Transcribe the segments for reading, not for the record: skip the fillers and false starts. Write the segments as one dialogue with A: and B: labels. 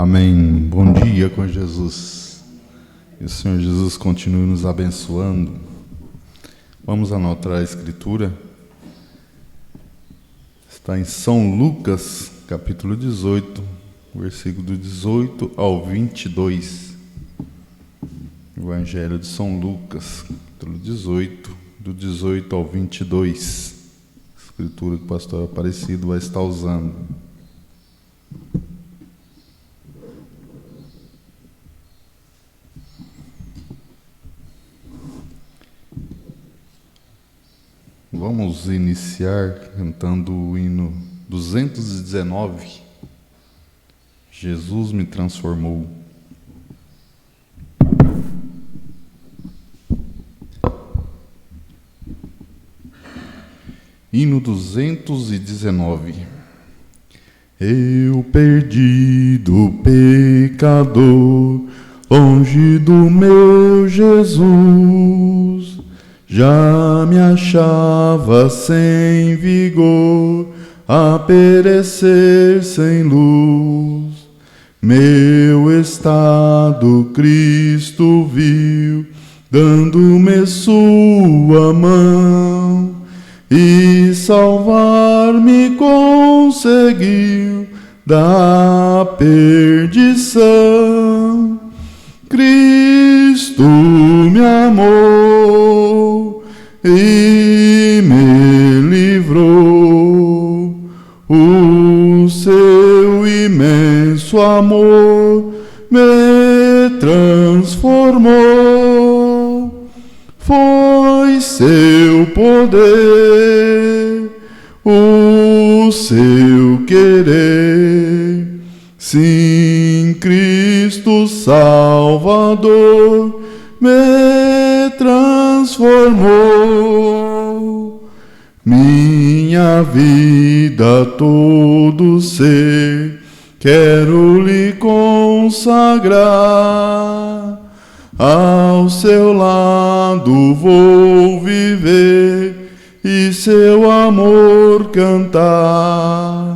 A: Amém. Bom dia com Jesus. Que o Senhor Jesus continue nos abençoando. Vamos anotar a Escritura. Está em São Lucas, capítulo 18, versículo do 18 ao 22. Evangelho de São Lucas, capítulo 18, do 18 ao 22. Escritura que o pastor Aparecido vai estar usando. Vamos iniciar cantando o hino 219. Jesus me transformou. Hino 219. Eu perdido pecador, longe do meu Jesus, já me achava sem vigor, a perecer sem luz. Meu estado Cristo viu, dando-me sua mão, e salvar-me conseguiu da perdição. Cristo me amou e me livrou. O seu imenso amor me transformou. Foi seu poder, o seu querer. Sim, Cristo Salvador me transformou. Minha vida, todo ser, quero lhe consagrar. Ao seu lado vou viver e seu amor cantar.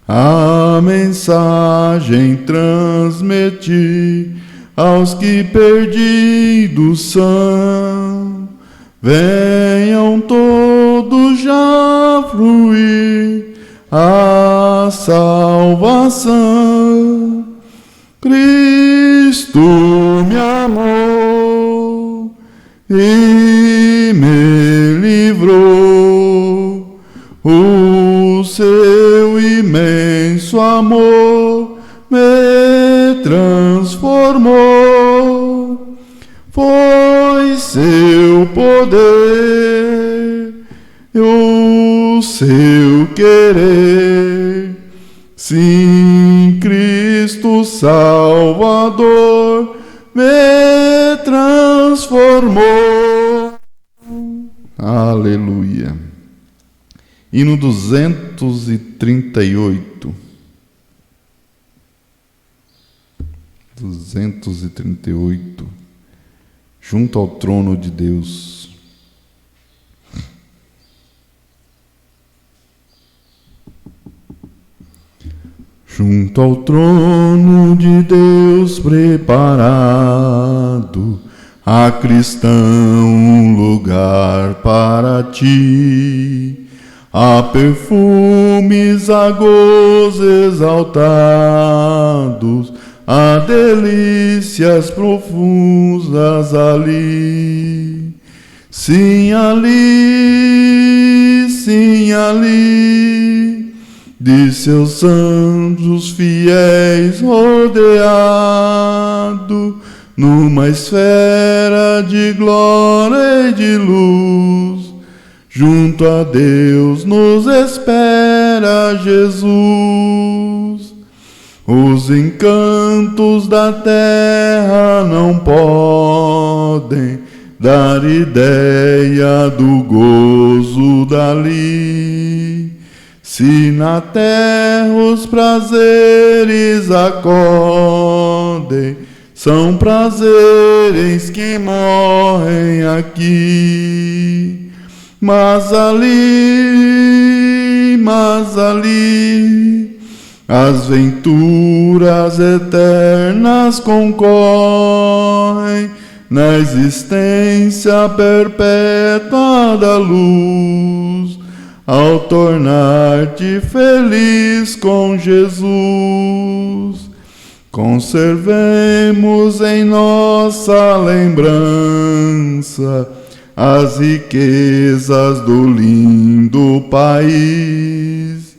A: A mensagem transmitir aos que perdidos são. Venham todos já fruir a salvação. Cristo me amou e me livrou. O seu imenso amor me transformou. Foi seu poder, o seu querer. Sim, Cristo Salvador me transformou. Aleluia. Hino 238. 238. Junto ao trono de Deus. Junto ao trono de Deus preparado, há cristão um lugar para ti. Há perfumes, há gozos exaltados, há delícias profundas ali. Sim, ali, sim, ali, de seus anjos fiéis rodeado, numa esfera de glória e de luz. Junto a Deus nos espera Jesus. Os encantos da terra não podem dar ideia do gozo dali. Se na terra os prazeres acordem, são prazeres que morrem aqui. Mas ali, as venturas eternas concorrem na existência perpétua da luz, ao tornar-te feliz com Jesus. Conservemos em nossa lembrança as riquezas do lindo país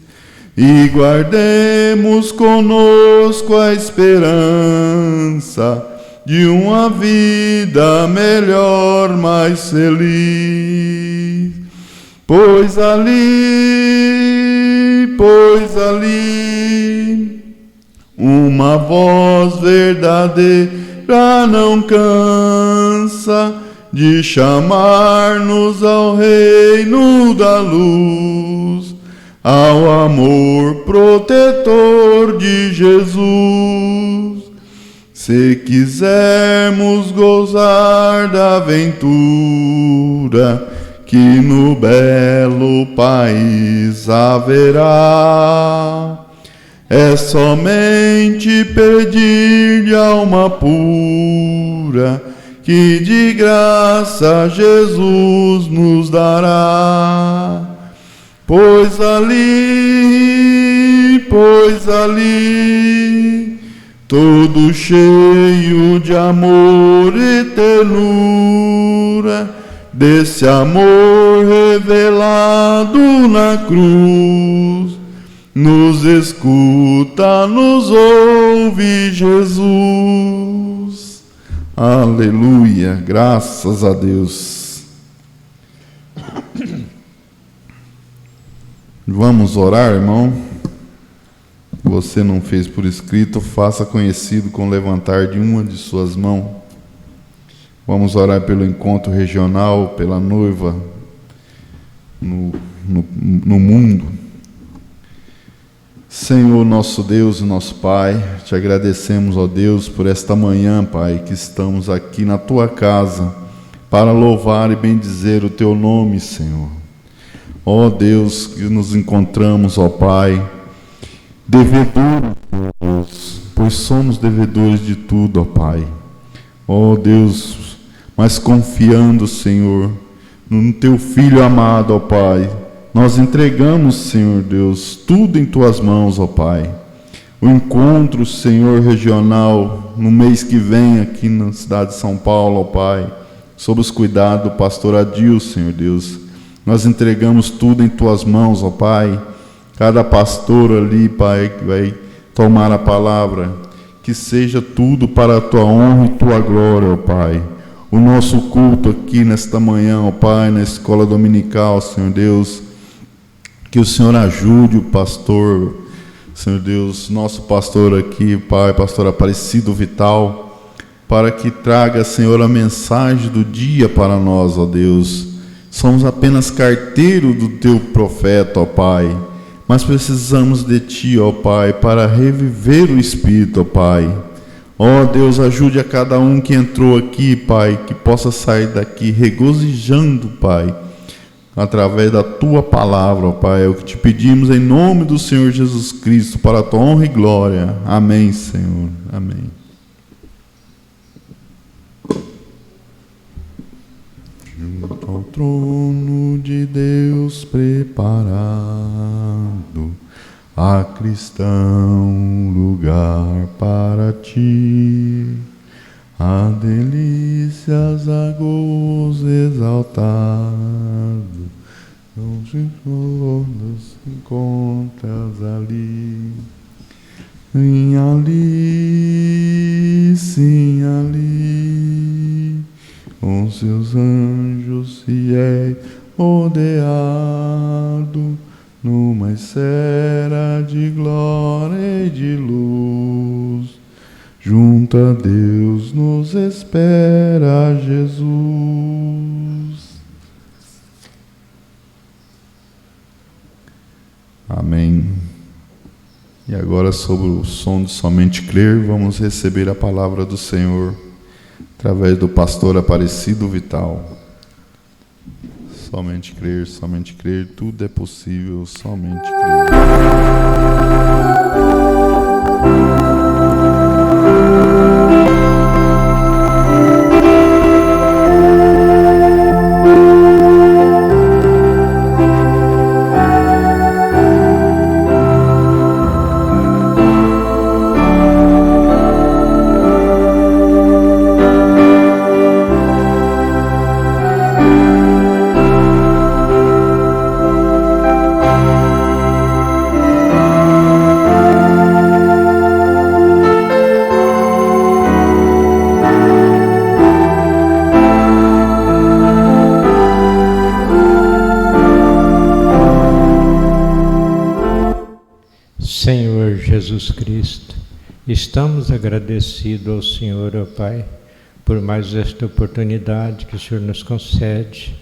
A: e guardemos conosco a esperança de uma vida melhor, mais feliz. Pois ali, uma voz verdadeira não cansa de chamar-nos ao reino da luz, ao amor protetor de Jesus. Se quisermos gozar da aventura que no belo país haverá, é somente pedir-lhe alma pura, que de graça Jesus nos dará. Pois ali, todo cheio de amor e ternura, desse amor revelado na cruz, nos escuta, nos ouve Jesus. Aleluia, graças a Deus. Vamos orar, irmão? Você não fez por escrito, faça conhecido com o levantar de uma de suas mãos. Vamos orar pelo encontro regional, pela noiva no mundo. Senhor, nosso Deus e nosso Pai, te agradecemos, ó Deus, por esta manhã, Pai, que estamos aqui na Tua casa para louvar e bendizer o Teu nome, Senhor. Ó Deus, que nos encontramos, ó Pai, devedores, Deus, pois somos devedores de tudo, ó Pai. Ó Deus, mas confiando, Senhor, no Teu Filho amado, ó Pai, nós entregamos, Senhor Deus, tudo em Tuas mãos, ó Pai. O encontro, Senhor, regional, no mês que vem aqui na cidade de São Paulo, ó Pai, sob os cuidados do pastor Adil, Senhor Deus. Nós entregamos tudo em Tuas mãos, ó Pai. Cada pastor ali, Pai, que vai tomar a palavra, que seja tudo para a Tua honra e Tua glória, ó Pai. O nosso culto aqui nesta manhã, ó Pai, na escola dominical, Senhor Deus, que o Senhor ajude o pastor, Senhor Deus, nosso pastor aqui, Pai, pastor Aparecido Vital, para que traga, Senhor, a mensagem do dia para nós, ó Deus. Somos apenas carteiro do Teu profeta, ó Pai, mas precisamos de Ti, ó Pai, para reviver o Espírito, ó Pai. Ó Deus, ajude a cada um que entrou aqui, Pai, que possa sair daqui regozijando, Pai, através da Tua palavra, ó Pai. É o que Te pedimos em nome do Senhor Jesus Cristo, para a Tua honra e glória. Amém, Senhor. Amém. Junto ao trono de Deus preparado, há cristão lugar para ti, há delícias, há gozo exaltado, não te todas encontras ali. Sim, ali, com seus anjos fiéis rodeado, numa esfera de glória e de luz, junto a Deus nos espera Jesus. Amém. E agora, sobre o som de Somente Crer, vamos receber a palavra do Senhor através do pastor Aparecido Vital. Somente crer, tudo é possível, somente crer.
B: Jesus Cristo, estamos agradecidos ao Senhor, ó Pai, por mais esta oportunidade que o Senhor nos concede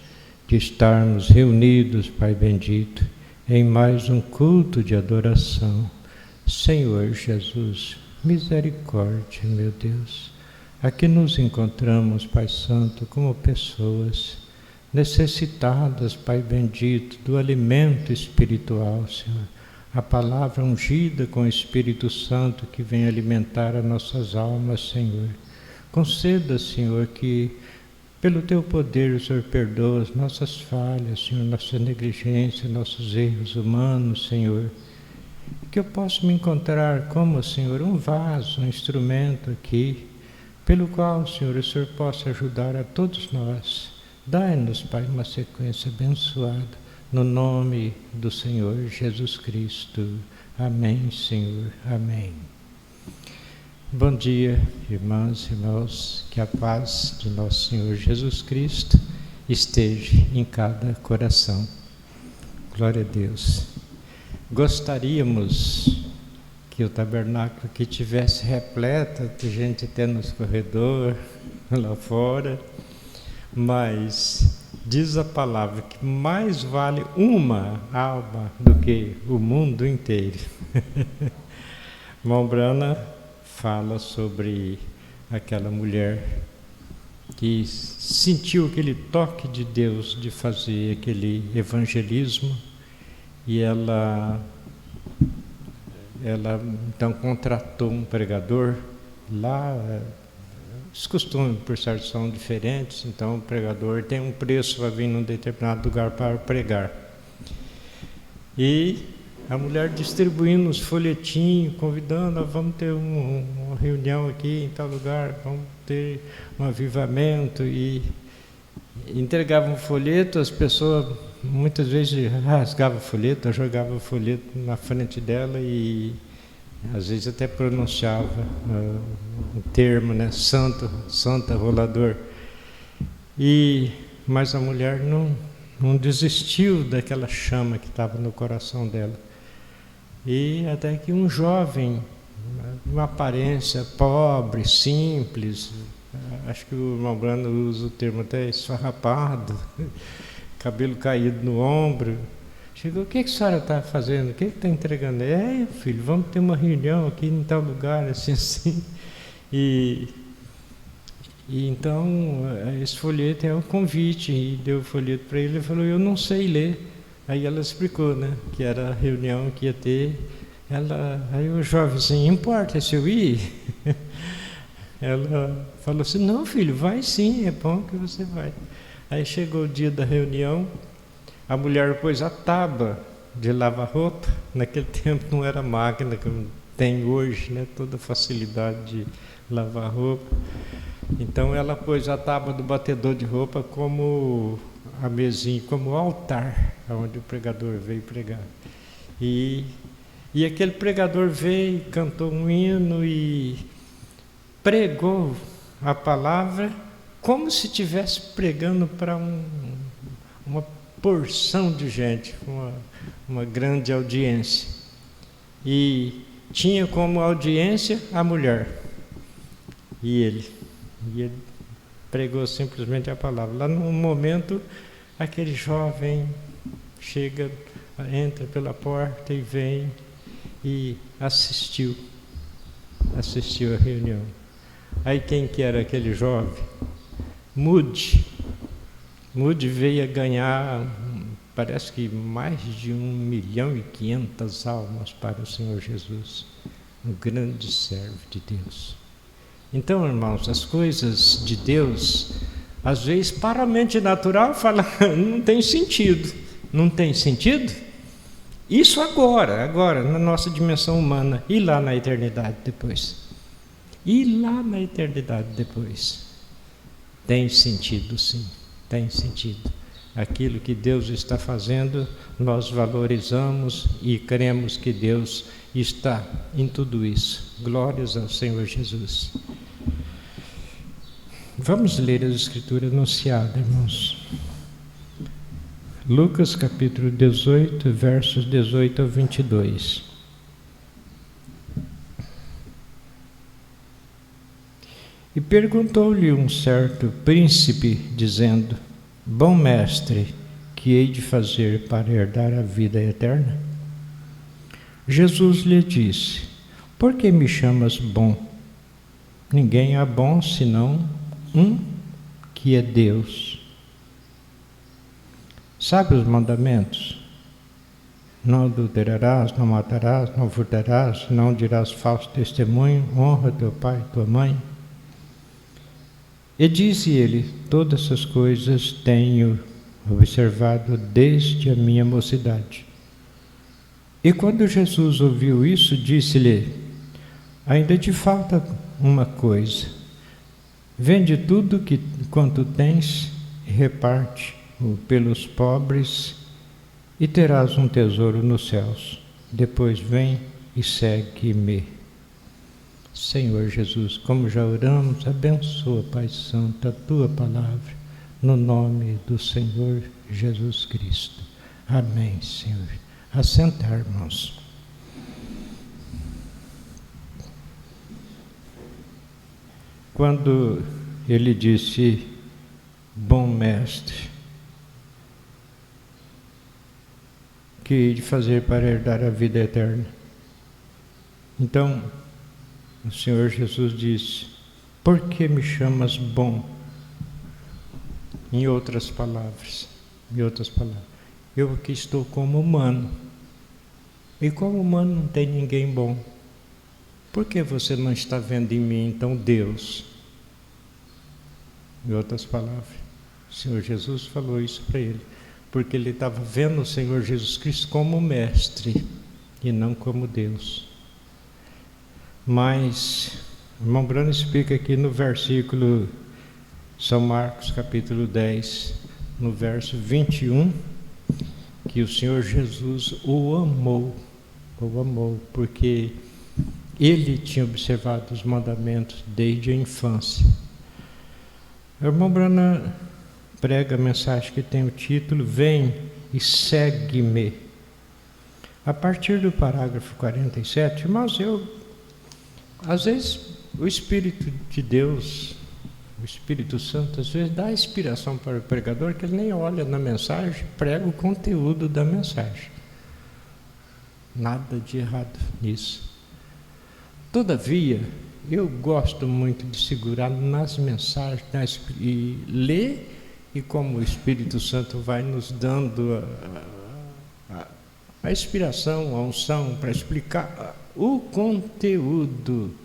B: de estarmos reunidos, Pai bendito, em mais um culto de adoração. Senhor Jesus, misericórdia, meu Deus. Aqui nos encontramos, Pai Santo, como pessoas necessitadas, Pai bendito, do alimento espiritual, Senhor. A palavra ungida com o Espírito Santo que vem alimentar as nossas almas, Senhor. Conceda, Senhor, que pelo Teu poder o Senhor perdoa as nossas falhas, Senhor, nossa negligência, nossos erros humanos, Senhor. Que eu possa me encontrar como, Senhor, um vaso, um instrumento aqui, pelo qual, Senhor, o Senhor possa ajudar a todos nós. Dai-nos, Pai, uma sequência abençoada, no nome do Senhor Jesus Cristo. Amém, Senhor. Amém. Bom dia, irmãs e irmãos, que a paz de nosso Senhor Jesus Cristo esteja em cada coração. Glória a Deus. Gostaríamos que o tabernáculo aqui tivesse repleto de gente até nos corredores, lá fora, mas diz a palavra que mais vale uma alma do que o mundo inteiro. Irmão Brana fala sobre aquela mulher que sentiu aquele toque de Deus de fazer aquele evangelismo e ela então contratou um pregador lá. Os costumes, por certo, são diferentes, então o pregador tem um preço para vir num determinado lugar para pregar. E a mulher distribuindo os folhetinhos, convidando, vamos ter uma reunião aqui em tal lugar, vamos ter um avivamento, e entregavam um folheto, as pessoas muitas vezes rasgavam o folheto, jogavam o folheto na frente dela e às vezes até pronunciava um termo, né? Santa rolador. Mas a mulher não desistiu daquela chama que estava no coração dela. E até que um jovem, uma aparência pobre, simples, acho que o irmão Brando usa o termo até esfarrapado, cabelo caído no ombro, chegou: o que a senhora está fazendo? O que está entregando? Filho, vamos ter uma reunião aqui em tal lugar, assim. E então, esse folheto é um convite, e deu o folheto para ele, e falou: eu não sei ler. Aí ela explicou, né, que era a reunião que ia ter. Aí o jovenzinho: importa se eu ir? Ela falou assim: não, filho, vai sim, é bom que você vai. Aí chegou o dia da reunião, a mulher pôs a tábua de lavar roupa. Naquele tempo não era máquina como tem hoje, né, toda facilidade de lavar roupa. Então ela pôs a tábua do batedor de roupa como a mesinha, como altar, onde o pregador veio pregar. E aquele pregador veio, cantou um hino e pregou a palavra como se estivesse pregando para uma porção de gente, uma grande audiência. E tinha como audiência a mulher e ele pregou simplesmente a palavra. Lá no momento, aquele jovem chega, entra pela porta e vem e assistiu a reunião. Aí quem que era aquele jovem? Moody veio a ganhar, parece que mais de 1.500.000 almas para o Senhor Jesus, um grande servo de Deus. Então, irmãos, as coisas de Deus, às vezes, para a mente natural, fala, não tem sentido. Não tem sentido? Isso agora, na nossa dimensão humana, e lá na eternidade depois. Tem sentido, sim, tem sentido. Aquilo que Deus está fazendo, nós valorizamos e cremos que Deus está em tudo isso. Glórias ao Senhor Jesus. Vamos ler as Escrituras anunciadas, irmãos. Lucas capítulo 18, versos 18 ao 22. E perguntou-lhe um certo príncipe, dizendo: Bom mestre, que hei de fazer para herdar a vida eterna? Jesus lhe disse: Por que me chamas bom? Ninguém é bom senão um, que é Deus. Sabe os mandamentos? Não adulterarás, não matarás, não furtarás, não dirás falso testemunho, honra teu pai e tua mãe. E disse ele: Todas essas coisas tenho observado desde a minha mocidade. E quando Jesus ouviu isso, disse-lhe: Ainda te falta uma coisa. Vende tudo quanto tens e reparte pelos pobres, e terás um tesouro nos céus. Depois vem e segue-me. Senhor Jesus, como já oramos, abençoa, Pai Santo, a Tua palavra, no nome do Senhor Jesus Cristo. Amém, Senhor. Assentar, irmãos. Quando ele disse, bom mestre, que hei de fazer para herdar a vida eterna? Então, o Senhor Jesus disse: por que me chamas bom? Em outras palavras, eu aqui estou como humano, e como humano não tem ninguém bom. Por que você não está vendo em mim, então, Deus? Em outras palavras, o Senhor Jesus falou isso para ele, porque ele estava vendo o Senhor Jesus Cristo como mestre e não como Deus. Mas o irmão Bruno explica aqui no versículo, São Marcos capítulo 10, no verso 21, que o Senhor Jesus o amou, porque ele tinha observado os mandamentos desde a infância. O irmão Brana prega a mensagem que tem o título Vem e segue-me. A partir do parágrafo 47, irmãos, às vezes o Espírito de Deus, o Espírito Santo, às vezes dá inspiração para o pregador que ele nem olha na mensagem, prega o conteúdo da mensagem. Nada de errado nisso. Todavia, eu gosto muito de segurar nas mensagens e ler, e como o Espírito Santo vai nos dando a inspiração, a unção para explicar o conteúdo.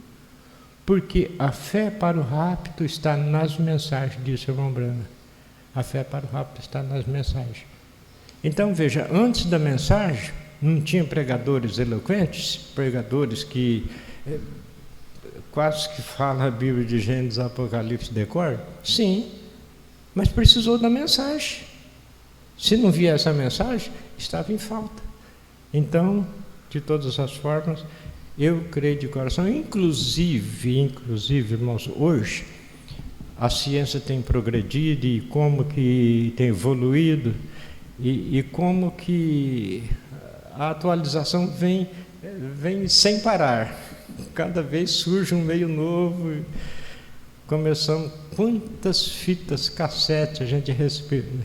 B: Porque a fé para o rapto está nas mensagens, disse o irmão Brana. A fé para o rapto está nas mensagens. Então, veja, antes da mensagem, não tinha pregadores eloquentes, pregadores que quase que fala a Bíblia de Gênesis, Apocalipse, decor? Sim, mas precisou da mensagem. Se não viesse a mensagem, estava em falta. Então, de todas as formas, eu creio de coração, inclusive, irmãos, hoje a ciência tem progredido e como que tem evoluído e como que a atualização vem sem parar. Cada vez surge um meio novo. Começamos, quantas fitas cassete a gente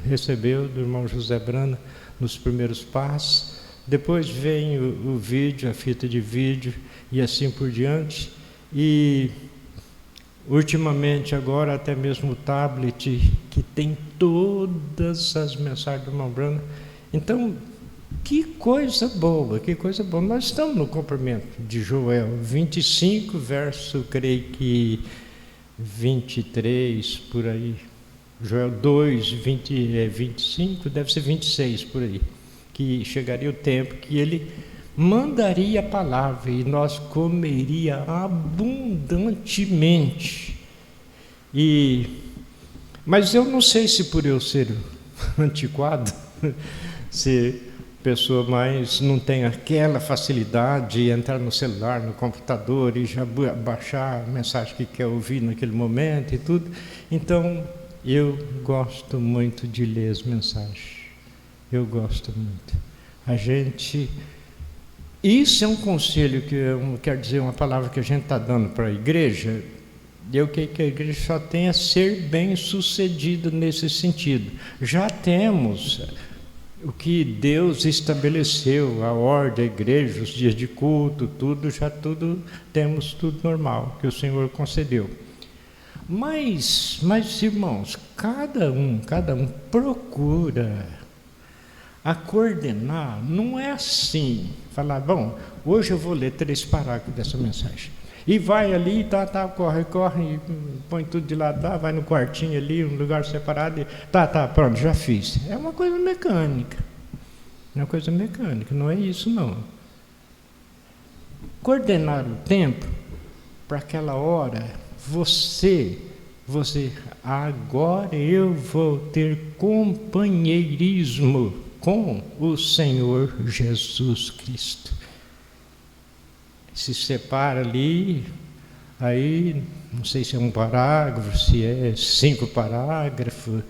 B: recebeu do irmão José Brana nos primeiros passos. Depois vem o vídeo, a fita de vídeo e assim por diante. E ultimamente agora até mesmo o tablet que tem todas as mensagens do irmão Brana. Então, que coisa boa. Nós estamos no cumprimento de Joel 25, verso, creio que 23, por aí. Joel 2, 25, deve ser 26, por aí. Que chegaria o tempo que ele mandaria a palavra e nós comeria abundantemente. Mas eu não sei se por eu ser antiquado, se pessoa mais não tem aquela facilidade de entrar no celular, no computador e já baixar a mensagem que quer ouvir naquele momento e tudo. Então, eu gosto muito de ler as mensagens. Eu gosto muito. Isso é um conselho, quer dizer, uma palavra que a gente está dando para a igreja, Eu creio que a igreja só tem a ser bem sucedida nesse sentido. Já temos o que Deus estabeleceu, a ordem, a igreja, os dias de culto, temos tudo normal, que o Senhor concedeu. Mas irmãos, cada um procura a coordenar, não é assim, falar, bom, hoje eu vou ler 3 parágrafos dessa mensagem. E vai ali, corre, põe tudo de lado, vai no quartinho ali, um lugar separado, e pronto, já fiz. É uma coisa mecânica. Não é isso não. Coordenar o tempo para aquela hora, você, agora eu vou ter companheirismo com o Senhor Jesus Cristo. Se separa ali, aí não sei se é um parágrafo, se é 5 parágrafos,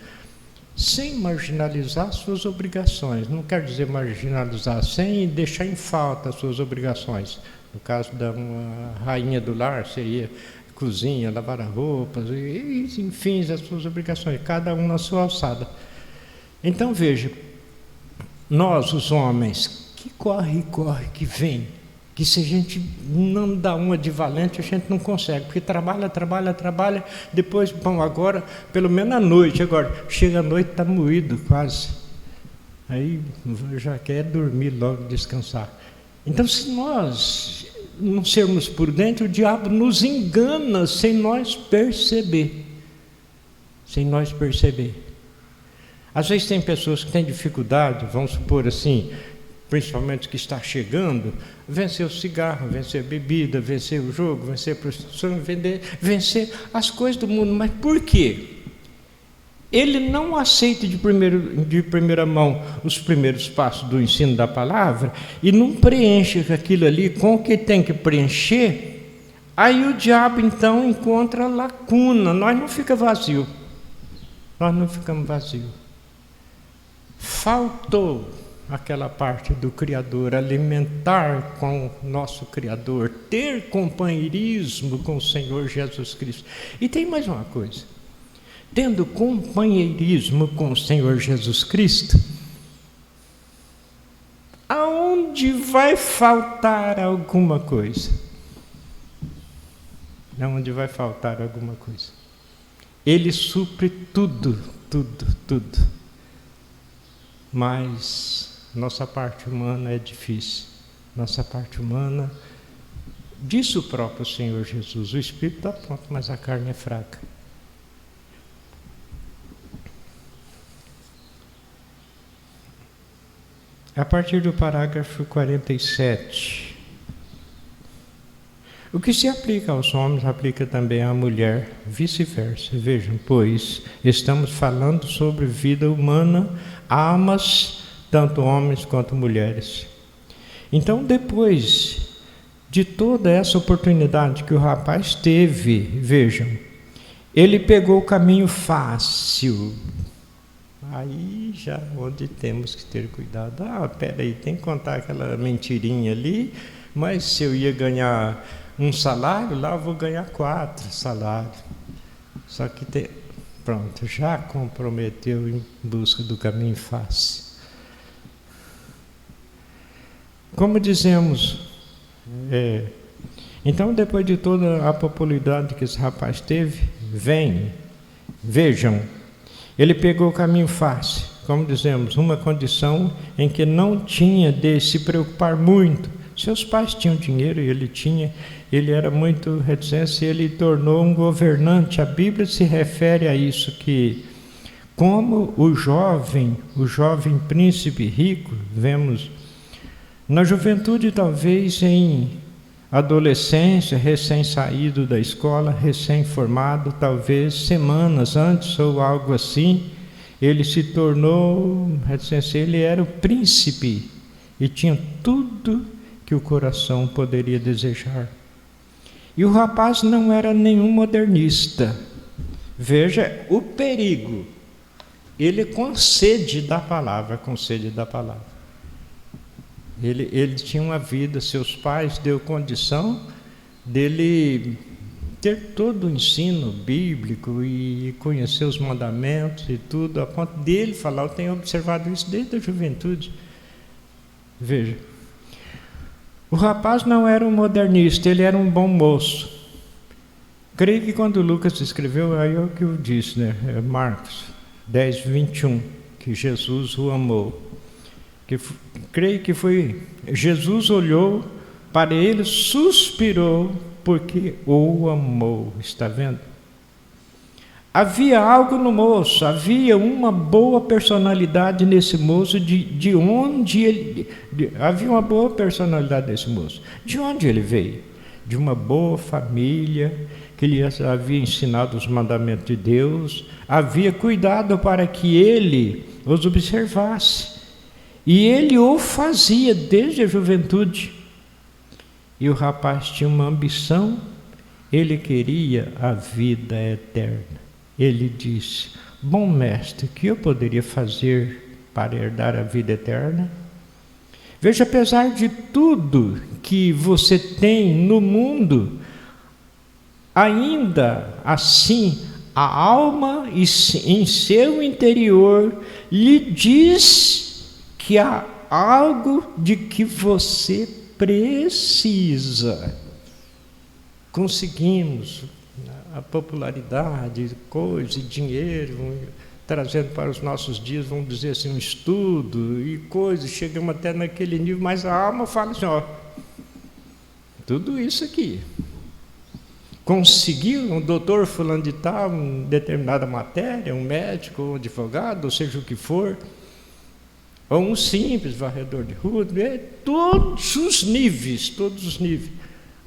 B: sem marginalizar suas obrigações. Não quer dizer marginalizar, sem deixar em falta as suas obrigações. No caso da uma rainha do lar, seria cozinha, lavar roupas, enfim, as suas obrigações, cada um na sua alçada. Então veja, nós os homens, que corre, que vem, que se a gente não dá uma de valente, a gente não consegue, porque trabalha, depois, bom, agora, pelo menos à noite, agora, chega à noite, está moído quase, aí já quer dormir logo, descansar. Então, se nós não sermos prudentes, o diabo nos engana sem nós perceber. Às vezes tem pessoas que têm dificuldade, vamos supor assim, principalmente que está chegando, vencer o cigarro, vencer a bebida, vencer o jogo, vencer a prostituição, vencer as coisas do mundo. Mas por quê? Ele não aceita de primeira mão os primeiros passos do ensino da palavra e não preenche aquilo ali com o que tem que preencher. Aí o diabo então encontra lacuna, nós não ficamos vazios. Faltou aquela parte do Criador, alimentar com o nosso Criador, ter companheirismo com o Senhor Jesus Cristo. E tem mais uma coisa, tendo companheirismo com o Senhor Jesus Cristo, aonde vai faltar alguma coisa? Aonde vai faltar alguma coisa? Ele supre tudo. Mas nossa parte humana é difícil. Nossa parte humana, disse o próprio Senhor Jesus, o Espírito está pronto, mas a carne é fraca. A partir do parágrafo 47. O que se aplica aos homens, aplica também à mulher, vice-versa. Vejam, pois, estamos falando sobre vida humana, amas tanto homens quanto mulheres. Então, depois de toda essa oportunidade que o rapaz teve, vejam, ele pegou o caminho fácil. Aí já onde temos que ter cuidado. Peraí, tem que contar aquela mentirinha ali, mas se eu ia ganhar um salário, lá eu vou ganhar 4 salários. Só que pronto, já comprometeu em busca do caminho fácil. Como dizemos, então depois de toda a popularidade que esse rapaz teve, vejam, ele pegou o caminho fácil, como dizemos, uma condição em que não tinha de se preocupar muito. Seus pais tinham dinheiro e ele era muito reticente, ele tornou um governante. A Bíblia se refere a isso, que como o jovem príncipe rico, vemos na juventude, talvez em adolescência, recém-saído da escola, recém-formado, talvez semanas antes ou algo assim, ele se tornou, ele era o príncipe e tinha tudo que o coração poderia desejar. E o rapaz não era nenhum modernista. Veja o perigo. Ele com sede da palavra. Ele tinha uma vida, seus pais deu condição dele ter todo o ensino bíblico e conhecer os mandamentos e tudo, a ponto dele falar, eu tenho observado isso desde a juventude. Veja, o rapaz não era um modernista, ele era um bom moço. Creio que quando Lucas escreveu, aí é o que eu disse, né? Marcos 10, 21, que Jesus o amou. Creio que foi, Jesus olhou para ele, suspirou, porque o amou. Está vendo? Havia algo no moço, havia uma boa personalidade nesse moço, de onde ele... havia uma boa personalidade nesse moço. De onde ele veio? De uma boa família, que lhe havia ensinado os mandamentos de Deus, havia cuidado para que ele os observasse. E ele o fazia desde a juventude. E o rapaz tinha uma ambição, ele queria a vida eterna. Ele disse, bom mestre, o que eu poderia fazer para herdar a vida eterna? Veja, apesar de tudo que você tem no mundo, ainda assim, a alma em seu interior lhe diz que há algo de que você precisa. Conseguimos a popularidade, coisa e dinheiro, trazendo para os nossos dias, vamos dizer assim, um estudo e coisas, chegamos até naquele nível, mas a alma fala assim, ó, tudo isso aqui. Conseguiu um doutor fulano de tal, uma determinada matéria, um médico, um advogado, ou seja o que for, ou um simples varredor de rua, todos os níveis.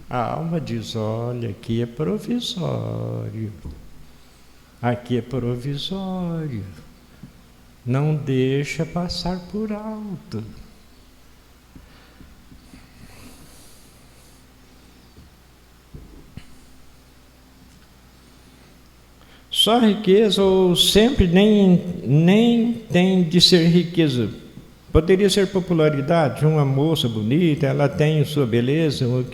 B: A alma diz, olha, aqui é provisório, não deixa passar por alto. Só riqueza, ou sempre nem tem de ser riqueza. Poderia ser popularidade, uma moça bonita, ela tem sua beleza, o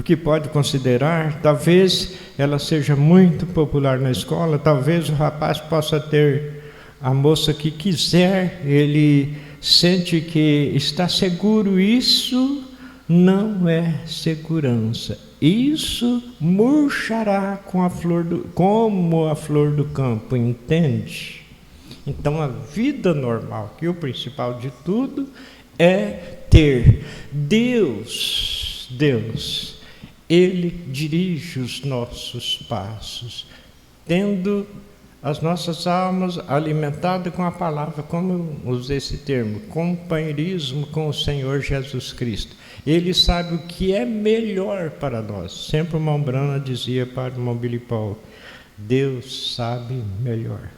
B: que pode considerar, talvez ela seja muito popular na escola, talvez o rapaz possa ter a moça que quiser, ele sente que está seguro, isso não é segurança, isso murchará como a flor do campo, entende? Então a vida normal, que o principal de tudo é ter Deus, Ele dirige os nossos passos, tendo as nossas almas alimentadas com a palavra, como eu usei esse termo, companheirismo com o Senhor Jesus Cristo. Ele sabe o que é melhor para nós. Sempre o irmão Brana dizia para o irmão Billy Paul, Deus sabe melhor.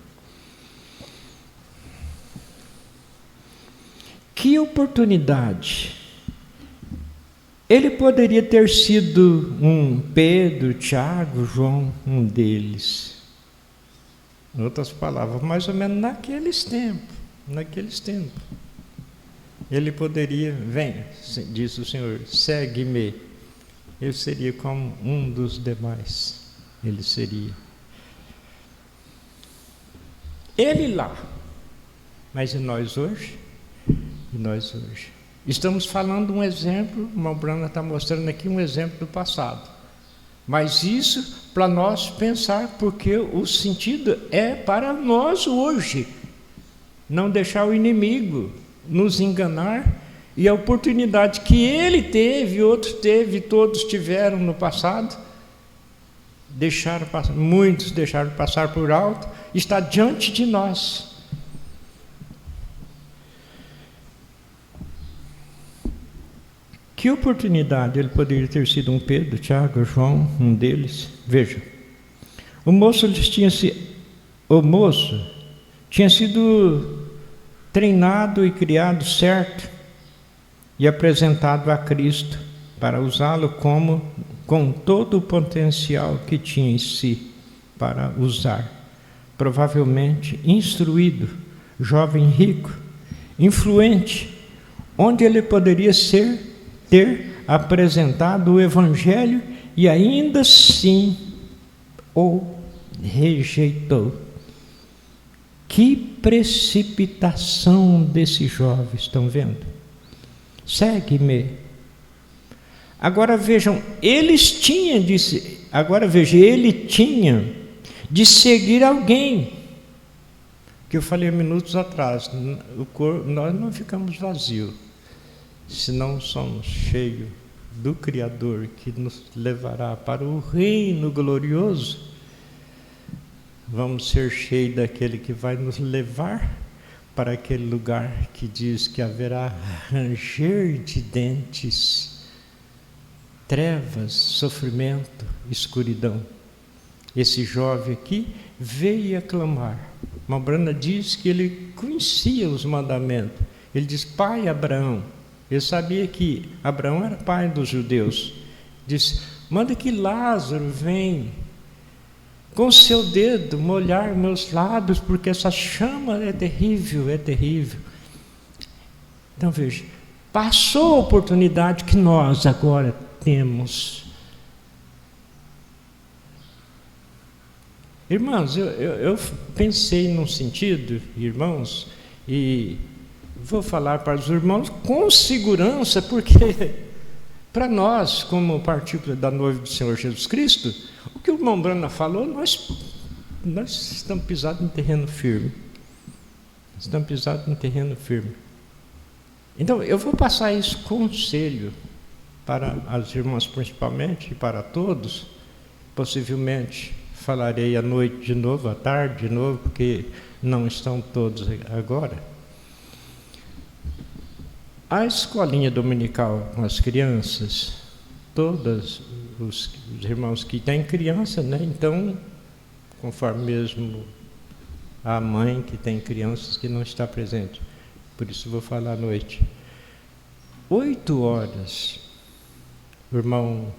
B: Que oportunidade! Ele poderia ter sido um Pedro, Tiago, João, um deles. Em outras palavras, mais ou menos naqueles tempos. Ele poderia, venha, disse o Senhor, segue-me. Eu seria como um dos demais. Ele seria. Ele lá. Mas e nós hoje? Estamos falando um exemplo, o irmão Brana está mostrando aqui um exemplo do passado. Mas isso para nós pensar, porque o sentido é para nós hoje. Não deixar o inimigo nos enganar, e a oportunidade que ele teve, outros teve, todos tiveram no passado, muitos deixaram passar por alto, está diante de nós. Que oportunidade! Ele poderia ter sido um Pedro, Tiago, João, um deles. Veja, o moço tinha sido treinado e criado certo e apresentado a Cristo para usá-lo com todo o potencial que tinha em si para usar. Provavelmente instruído, jovem rico, influente, onde ele poderia ter apresentado o Evangelho e ainda assim o rejeitou. Que precipitação desses jovens, estão vendo? Segue-me. Agora vejam, ele tinha de seguir alguém. Que eu falei minutos atrás, nós não ficamos vazios, se não somos cheios do Criador que nos levará para o reino glorioso. Vamos ser cheios daquele que vai nos levar para aquele lugar que diz que haverá ranger de dentes, trevas, sofrimento, escuridão. Esse jovem aqui veio aclamar. Mambrana diz que ele conhecia os mandamentos. Ele diz, pai Abraão. Ele sabia que Abraão era pai dos judeus. Diz, manda que Lázaro venha com seu dedo molhar meus lábios, porque essa chama é terrível, é terrível. Então veja, passou a oportunidade que nós agora temos. Irmãos, eu pensei num sentido, irmãos, e vou falar para os irmãos com segurança, porque para nós, como partícula da noiva do Senhor Jesus Cristo, o que o irmão Brana falou, nós estamos pisados em terreno firme. Estamos pisados em terreno firme. Então, eu vou passar esse conselho para as irmãs principalmente, e para todos. Possivelmente falarei à noite de novo, à tarde de novo, porque não estão todos agora. A escolinha dominical com as crianças, todos os irmãos que têm criança, né? Então, conforme mesmo a mãe que tem crianças que não está presente, por isso vou falar à noite. 8 horas, o irmão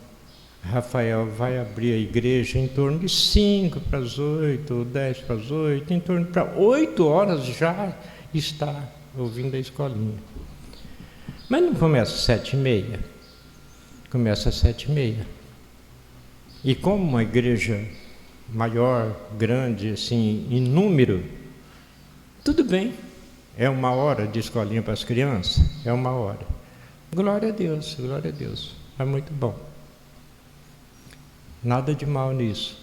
B: Rafael vai abrir a igreja em torno de 5 para as 8, ou 10 para as 8, em torno para 8 horas já está ouvindo a escolinha. Mas não começa às 7h30, começa às 7h30. E como uma igreja maior, grande, assim, em número, tudo bem, é 1 hora de escolinha para as crianças, é 1 hora. Glória a Deus, é muito bom. Nada de mal nisso.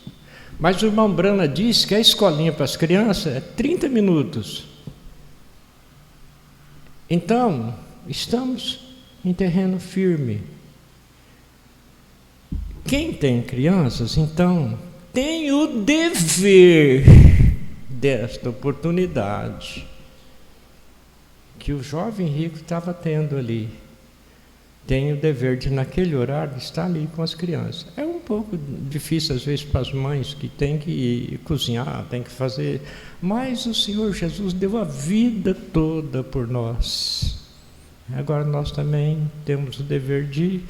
B: Mas o irmão Brana disse que a escolinha para as crianças é 30 minutos. Então, estamos em terreno firme. Quem tem crianças, então, tem o dever desta oportunidade que o jovem rico estava tendo ali. Tem o dever de, naquele horário, estar ali com as crianças. É um pouco difícil, às vezes, para as mães que têm que cozinhar, têm que fazer, mas o Senhor Jesus deu a vida toda por nós. Agora nós também temos o dever de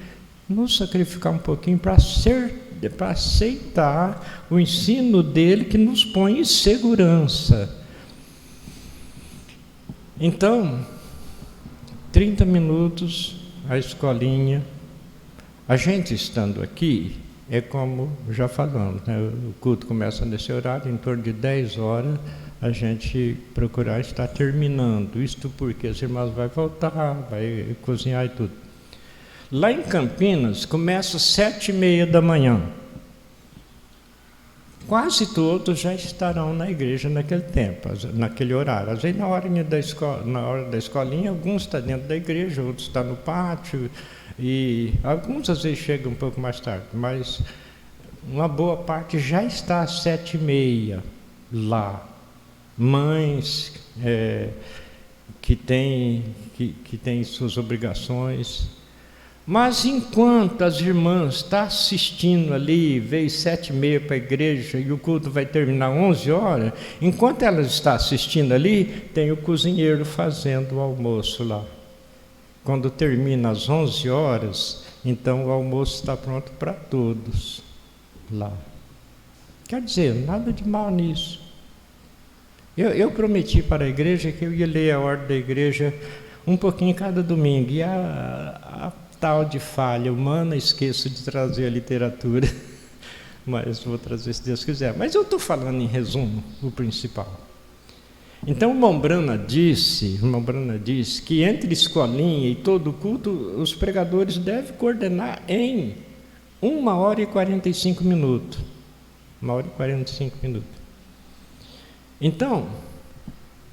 B: nos sacrificar um pouquinho para aceitar o ensino dele que nos põe em segurança. Então, 30 minutos, a escolinha. A gente estando aqui, é como já falamos, né? O culto começa nesse horário, em torno de 10 horas, a gente procurar estar terminando. Isto porque as irmãs vão voltar, vai cozinhar e tudo. Lá em Campinas, começa às 7h30 da manhã. Quase todos já estarão na igreja naquele tempo, naquele horário. Às vezes, na hora da escolinha, alguns estão dentro da igreja, outros estão no pátio, e alguns às vezes chegam um pouco mais tarde, mas uma boa parte já está às 7h30 lá. Mães que têm suas obrigações. Mas enquanto as irmãs estão assistindo ali, veio 7h30 para a igreja e o culto vai terminar 11 horas, enquanto elas estão assistindo ali, tem o cozinheiro fazendo o almoço lá. Quando termina às 11 horas, então o almoço está pronto para todos lá. Quer dizer, nada de mal nisso. Eu prometi para a igreja que eu ia ler a ordem da igreja um pouquinho cada domingo, e a tal de falha humana, esqueço de trazer a literatura, mas vou trazer se Deus quiser. Mas eu estou falando em resumo, o principal. Então, o irmão Brana disse que entre escolinha e todo culto, os pregadores devem coordenar em 1h45 minutos. 1h45 minutos. Então,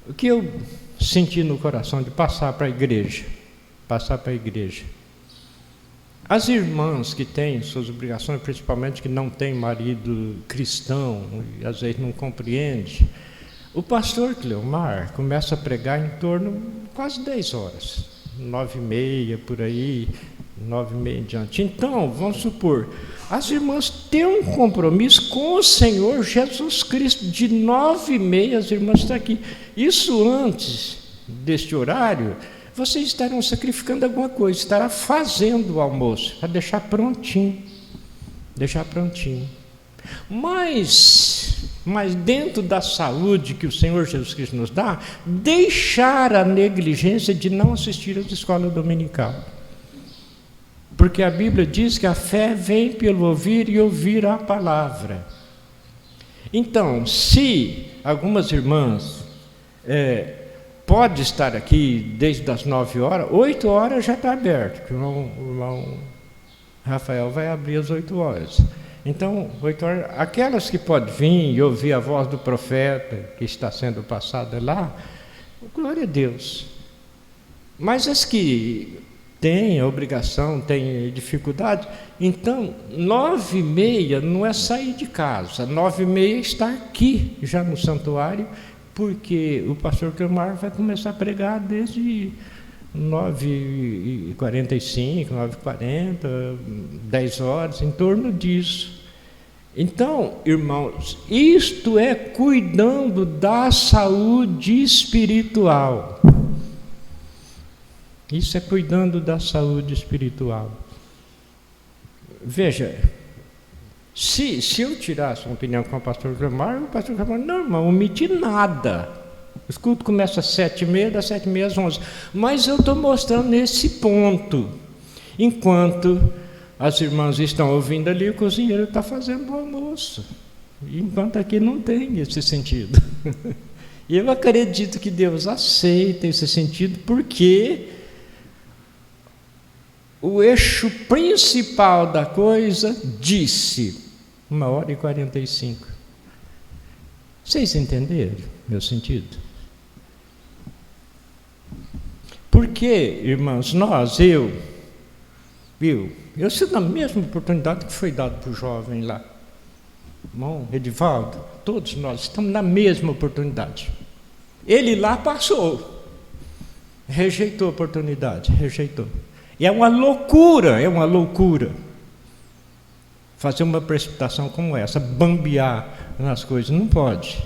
B: o que eu senti no coração de passar para a igreja, as irmãs que têm suas obrigações, principalmente que não têm marido cristão e às vezes não compreende, o pastor Cleomar começa a pregar em torno de quase 10 horas, 9h30 por aí, 9h30 em diante. Então, vamos supor, as irmãs têm um compromisso com o Senhor Jesus Cristo, de 9h30 as irmãs estão aqui. Isso antes deste horário, vocês estarão sacrificando alguma coisa, estará fazendo o almoço, para deixar prontinho. Mas dentro da saúde que o Senhor Jesus Cristo nos dá, deixar a negligência de não assistir às escolas dominical. Porque a Bíblia diz que a fé vem pelo ouvir e ouvir a palavra. Então, se algumas irmãs pode estar aqui desde as 9 horas, 8 horas já está aberto, o irmão Rafael vai abrir às 8 horas. Então, 8 horas, aquelas que podem vir e ouvir a voz do profeta que está sendo passada lá, glória a Deus. Mas as que têm a obrigação, têm dificuldade, então 9h30 não é sair de casa, 9h30 está aqui já no santuário, porque o pastor Cleomar vai começar a pregar desde 9h45, 9h40, 10 horas, em torno disso. Então, irmãos, isto é cuidando da saúde espiritual. Isso é cuidando da saúde espiritual. Veja, se eu tirasse uma opinião com o pastor Cleomar, não, irmão, omiti nada. O culto começa às 7h30, das 7h30 às 11h. Mas eu estou mostrando nesse ponto. Enquanto as irmãs estão ouvindo ali, o cozinheiro está fazendo o almoço. Enquanto aqui não tem esse sentido. E eu acredito que Deus aceita esse sentido, porque o eixo principal da coisa disse 1h45. Vocês entenderam meu sentido? Porque, irmãos, eu sinto a mesma oportunidade que foi dada para o jovem lá. Irmão Edivaldo, todos nós estamos na mesma oportunidade. Ele lá passou, rejeitou a oportunidade, rejeitou. E é uma loucura fazer uma precipitação como essa, bambear nas coisas, não pode.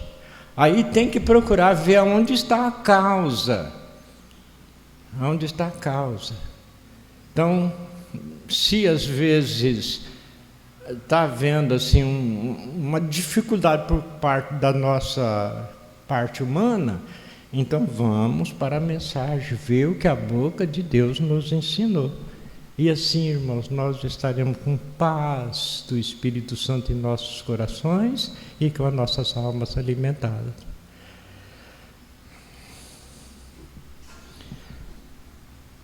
B: Aí tem que procurar ver aonde está a causa. Onde está a causa? Então, se às vezes está havendo assim uma dificuldade por parte da nossa parte humana, então vamos para a mensagem, ver o que a boca de Deus nos ensinou. E assim, irmãos, nós estaremos com paz do Espírito Santo em nossos corações e com as nossas almas alimentadas.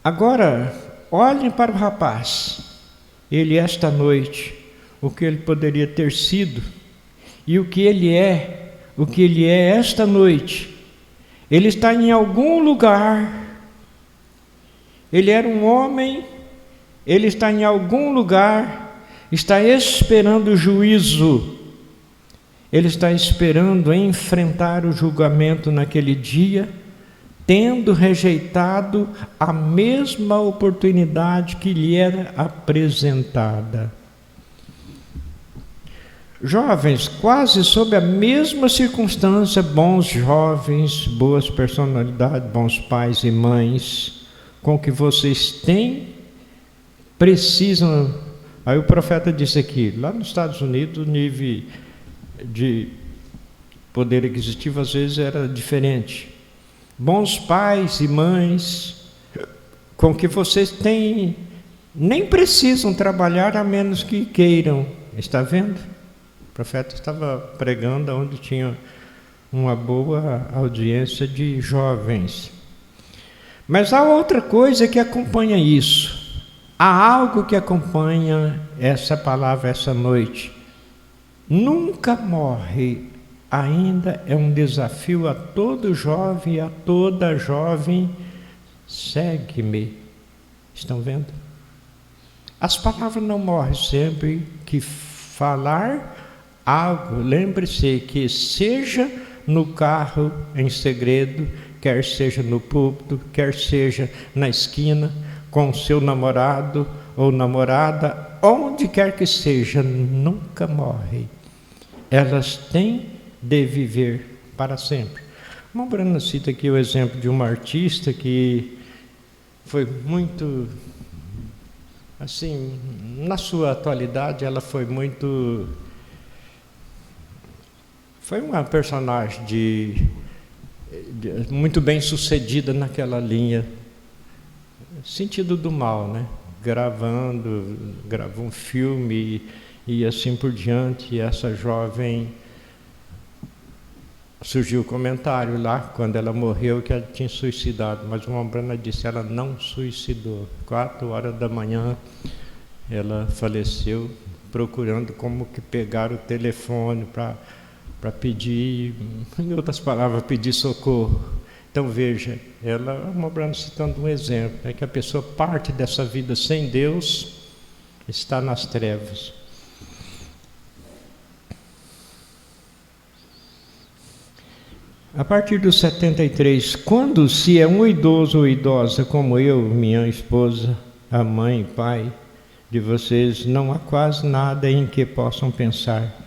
B: Agora, olhem para o rapaz. Ele, esta noite, o que ele poderia ter sido e o que ele é esta noite. Ele está em algum lugar. Ele era um homem. Ele está em algum lugar, está esperando o juízo. Ele está esperando enfrentar o julgamento naquele dia, tendo rejeitado a mesma oportunidade que lhe era apresentada. Jovens, quase sob a mesma circunstância, bons jovens, boas personalidades, bons pais e mães, com que vocês têm, precisam. Aí o profeta disse aqui, lá nos Estados Unidos, o nível de poder aquisitivo às vezes era diferente. Bons pais e mães, com que vocês têm nem precisam trabalhar a menos que queiram. Está vendo? O profeta estava pregando onde tinha uma boa audiência de jovens. Mas há outra coisa que acompanha isso. Há algo que acompanha essa palavra essa noite. Nunca morre. Ainda é um desafio a todo jovem e a toda jovem. Segue-me. Estão vendo? As palavras não morrem sempre que falar algo. Lembre-se que seja no carro em segredo, quer seja no púlpito, quer seja na esquina, com seu namorado ou namorada, onde quer que seja, nunca morre. Elas têm de viver para sempre. O irmão Brana cita aqui o exemplo de uma artista que foi muito, assim, na sua atualidade, ela foi uma personagem muito bem sucedida naquela linha, sentido do mal, né? Gravou um filme e assim por diante. E essa jovem, surgiu o comentário lá, quando ela morreu, que ela tinha suicidado, mas uma Brana disse, ela não suicidou. 4h da manhã, ela faleceu, procurando como que pegar o telefone para pedir, em outras palavras, pedir socorro. Então veja, uma Brana citando um exemplo, é que a pessoa parte dessa vida sem Deus, está nas trevas. A partir dos 73, quando se é um idoso ou idosa como eu, minha esposa, a mãe e pai de vocês, não há quase nada em que possam pensar.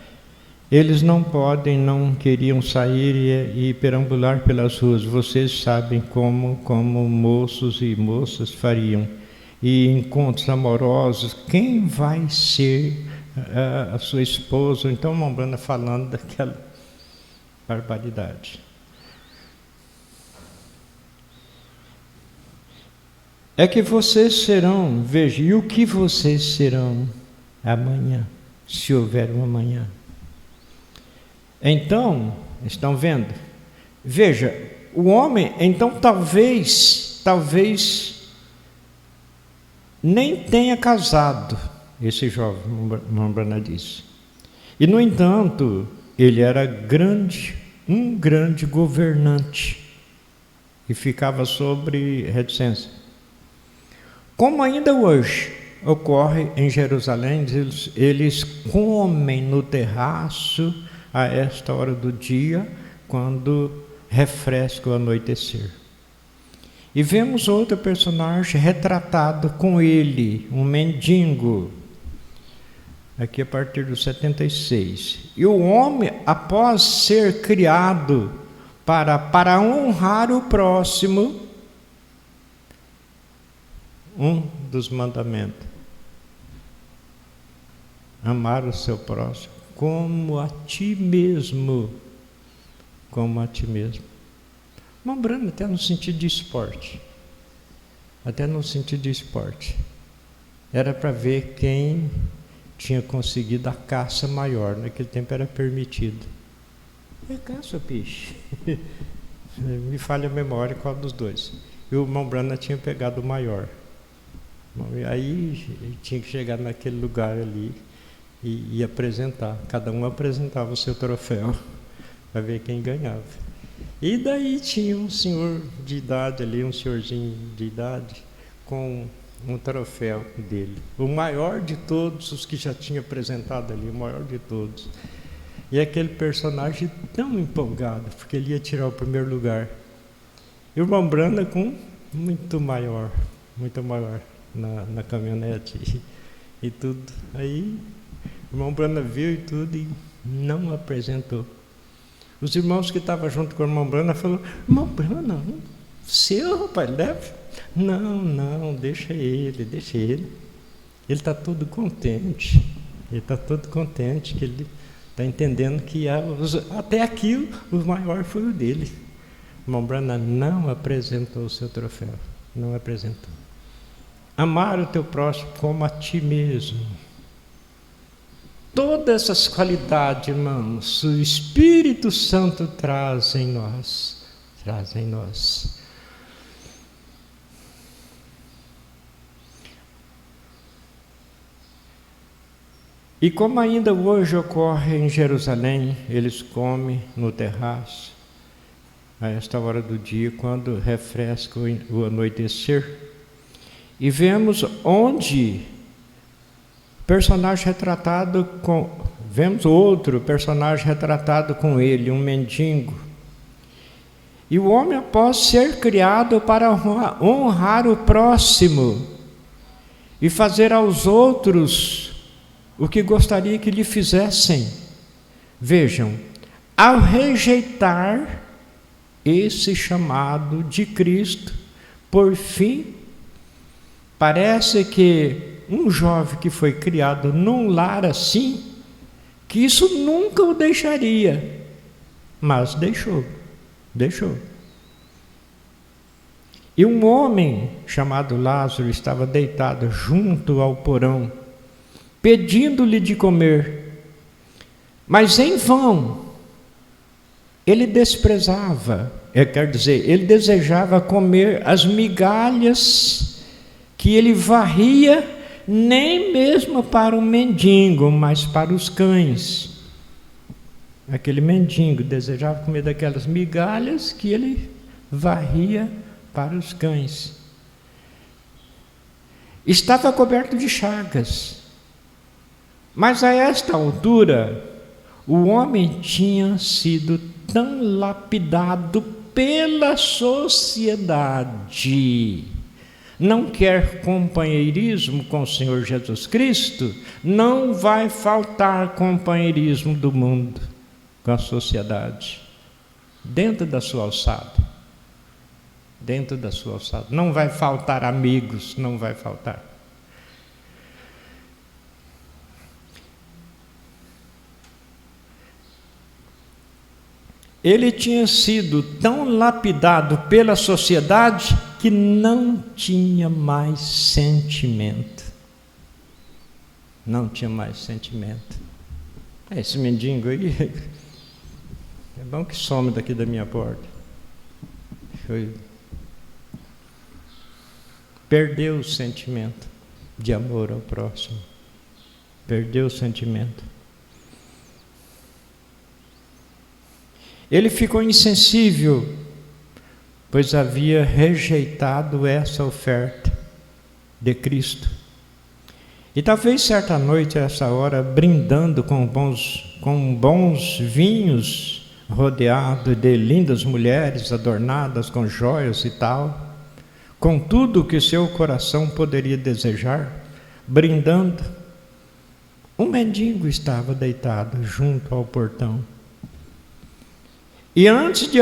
B: Eles não podem, não queriam sair e perambular pelas ruas. Vocês sabem como moços e moças fariam. E encontros amorosos, quem vai ser a sua esposa? Então, uma Brana falando daquela barbaridade. É que vocês serão, veja, e o que vocês serão amanhã, se houver um amanhã? Então, estão vendo? Veja, o homem, então talvez nem tenha casado, esse jovem, Brana disse. E, no entanto, ele era um grande governante e ficava sobre reticência. Como ainda hoje ocorre em Jerusalém, eles comem no terraço a esta hora do dia, quando refresca o anoitecer. E vemos outro personagem retratado com ele, um mendigo, aqui a partir do 76. E o homem, após ser criado para honrar o próximo, um dos mandamentos, amar o seu próximo como a ti mesmo, Uma Brana até no sentido de esporte, era para ver quem tinha conseguido a caça maior. Naquele tempo era permitido. É caça, peixe. Me falha a memória qual dos dois. E o irmão Brana tinha pegado o maior. Aí tinha que chegar naquele lugar ali e apresentar. Cada um apresentava o seu troféu para ver quem ganhava. E daí tinha um senhor de idade ali, um senhorzinho de idade, com um troféu dele. O maior de todos os que já tinha apresentado ali, o maior de todos. E aquele personagem tão empolgado, porque ele ia tirar o primeiro lugar. E o irmão Brana com muito maior na caminhonete e tudo. Aí o irmão Brana viu e tudo e não apresentou. Os irmãos que estavam junto com o irmão Brana falaram: irmão Brana, seu rapaz, leve. Não, deixa ele. Ele está todo contente. Que ele está entendendo que até aqui o maior foi o dele. O irmão Brana não apresentou o seu troféu. Não apresentou. Amar o teu próximo como a ti mesmo. Todas essas qualidades, irmãos, o Espírito Santo traz em nós. Traz em nós. E como ainda hoje ocorre em Jerusalém, eles comem no terraço, a esta hora do dia, quando refresca o anoitecer. E vemos onde personagem retratado com... Vemos outro personagem retratado com ele, um mendigo. E o homem, após ser criado para honrar o próximo e fazer aos outros o que gostaria que lhe fizessem. Vejam, ao rejeitar esse chamado de Cristo, por fim, parece que um jovem que foi criado num lar assim, que isso nunca o deixaria, mas deixou. E um homem chamado Lázaro estava deitado junto ao porão, pedindo-lhe de comer, mas em vão. Ele desprezava, ele desejava comer as migalhas que ele varria, nem mesmo para o mendigo, mas para os cães. Aquele mendigo desejava comer daquelas migalhas que ele varria para os cães. Estava coberto de chagas. Mas a esta altura, o homem tinha sido tão lapidado pela sociedade. Não quer companheirismo com o Senhor Jesus Cristo, não vai faltar companheirismo do mundo com a sociedade, dentro da sua alçada. Dentro da sua alçada. Não vai faltar amigos, não vai faltar. Ele tinha sido tão lapidado pela sociedade que não tinha mais sentimento. Não tinha mais sentimento. Esse mendigo aí, é bom que some daqui da minha porta. Perdeu o sentimento de amor ao próximo. Perdeu o sentimento. Ele ficou insensível, pois havia rejeitado essa oferta de Cristo. E talvez certa noite, a essa hora, brindando com bons vinhos, rodeado de lindas mulheres adornadas com joias e tal, com tudo o que seu coração poderia desejar, brindando, um mendigo estava deitado junto ao portão. E antes do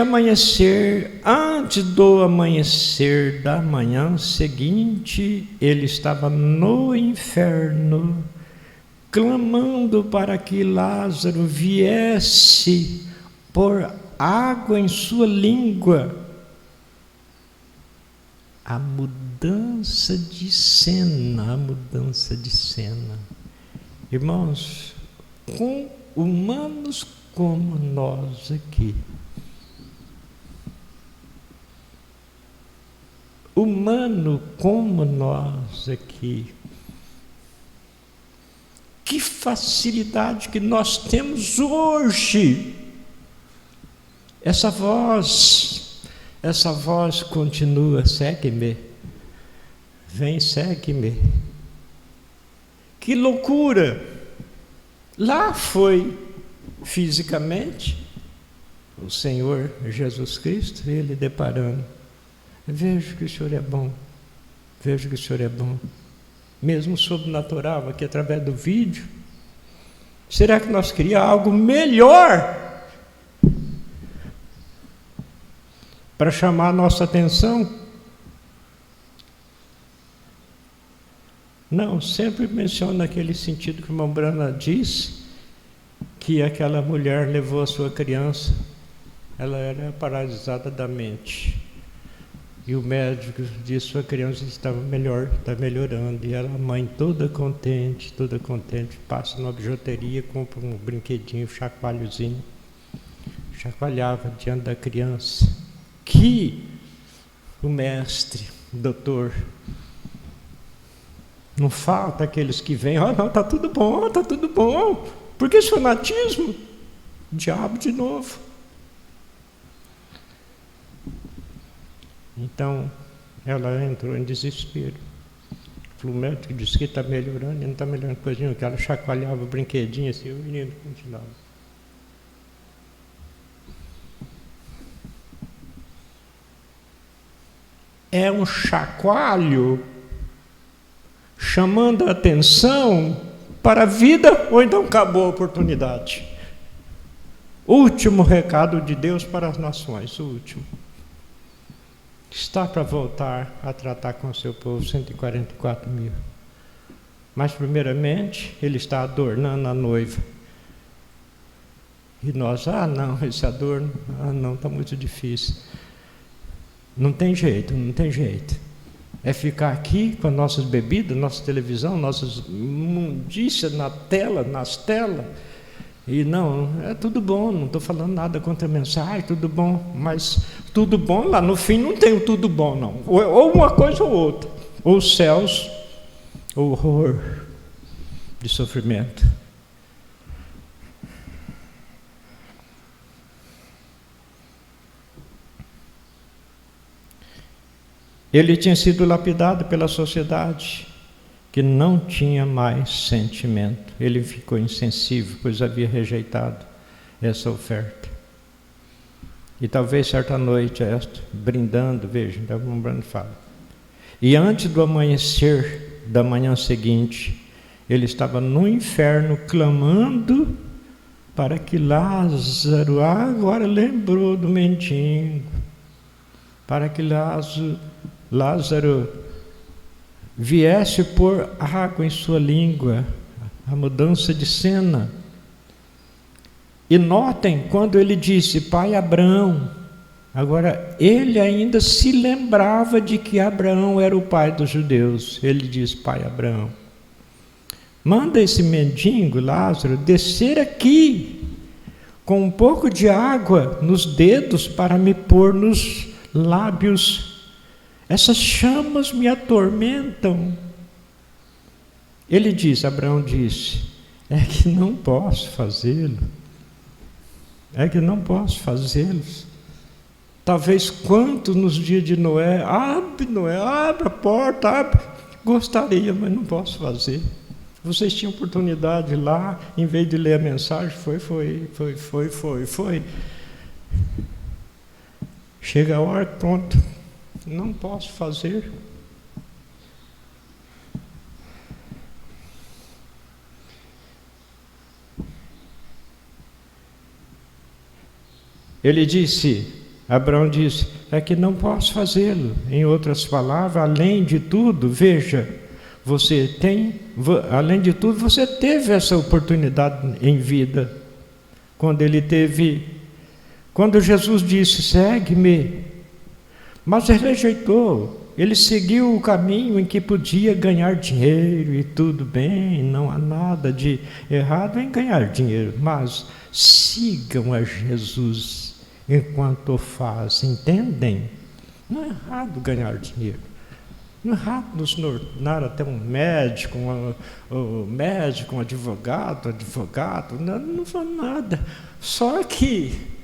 B: amanhecer da manhã seguinte, ele estava no inferno, clamando para que Lázaro viesse pôr água em sua língua. A mudança de cena. Irmãos, com humanos como nós aqui, humano como nós aqui, que facilidade que nós temos hoje. Essa voz continua: segue-me, vem, segue-me. Que loucura! Lá foi fisicamente o Senhor Jesus Cristo, ele deparando: vejo que o Senhor é bom, mesmo sobrenatural, aqui através do vídeo. Será que nós queríamos algo melhor para chamar a nossa atenção? Não, sempre menciono aquele sentido que o irmão Brana disse, que aquela mulher levou a sua criança, ela era paralisada da mente. E o médico disse que sua criança estava melhor, está melhorando. E ela, a mãe toda contente, passa na bijuteria, compra um brinquedinho, chacoalhozinho. Chacoalhava diante da criança. Que o mestre, o doutor, não falta aqueles que vêm, não, está tudo bom. Por que esse fanatismo? Diabo de novo. Então, ela entrou em desespero. O médico disse que está melhorando, e não está melhorando coisa nenhuma, que ela chacoalhava o brinquedinho assim, o menino continuava. É um chacoalho chamando a atenção para a vida, ou então acabou a oportunidade. Último recado de Deus para as nações, o último. Está para voltar a tratar com o seu povo, 144 mil. Mas, primeiramente, Ele está adornando a noiva. E nós, não, esse adorno, não, está muito difícil. Não tem jeito. É ficar aqui com as nossas bebidas, nossa televisão, nossas imundícias nas telas. E não, é tudo bom, não estou falando nada contra a mensagem, tudo bom, mas tudo bom lá no fim não tem o tudo bom, não. Ou uma coisa ou outra. Ou os céus, ou horror de sofrimento. Ele tinha sido lapidado pela sociedade, que não tinha mais sentimento. Ele ficou insensível, pois havia rejeitado essa oferta. E talvez certa noite, brindando, veja, lembrando, fala. E antes do amanhecer da manhã seguinte, ele estava no inferno clamando para que Lázaro, agora lembrou do mendigo, para que Lázaro viesse pôr água em sua língua, a mudança de cena. E notem quando ele disse, pai Abraão, agora ele ainda se lembrava de que Abraão era o pai dos judeus. Ele diz, pai Abraão, manda esse mendigo Lázaro descer aqui com um pouco de água nos dedos para me pôr nos lábios. Essas chamas me atormentam. Ele diz, Abraão disse, é que não posso fazê-lo. Talvez quanto nos dias de Noé, abre a porta, abre. Gostaria, mas não posso fazer. Vocês tinham oportunidade lá, em vez de ler a mensagem, foi. Chega a hora, pronto. Não posso fazer. Ele disse, Abraão disse, é que não posso fazê-lo. Em outras palavras, além de tudo, veja, você teve essa oportunidade em vida. Quando Jesus disse, segue-me, mas ele rejeitou, ele seguiu o caminho em que podia ganhar dinheiro e tudo bem, não há nada de errado em ganhar dinheiro, mas sigam a Jesus enquanto o fazem, entendem? Não é errado ganhar dinheiro, não é errado nos tornar até um médico, um advogado, não faz nada, só que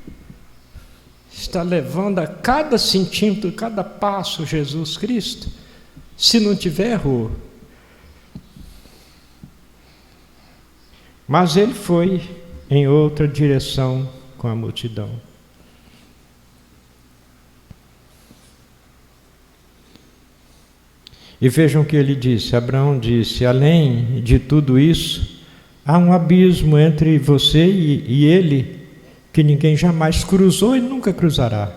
B: está levando a cada centímetro, cada passo Jesus Cristo, se não tiver, errou. Mas ele foi em outra direção com a multidão. E vejam o que ele disse, Abraão disse, além de tudo isso, há um abismo entre você e ele, que ninguém jamais cruzou e nunca cruzará.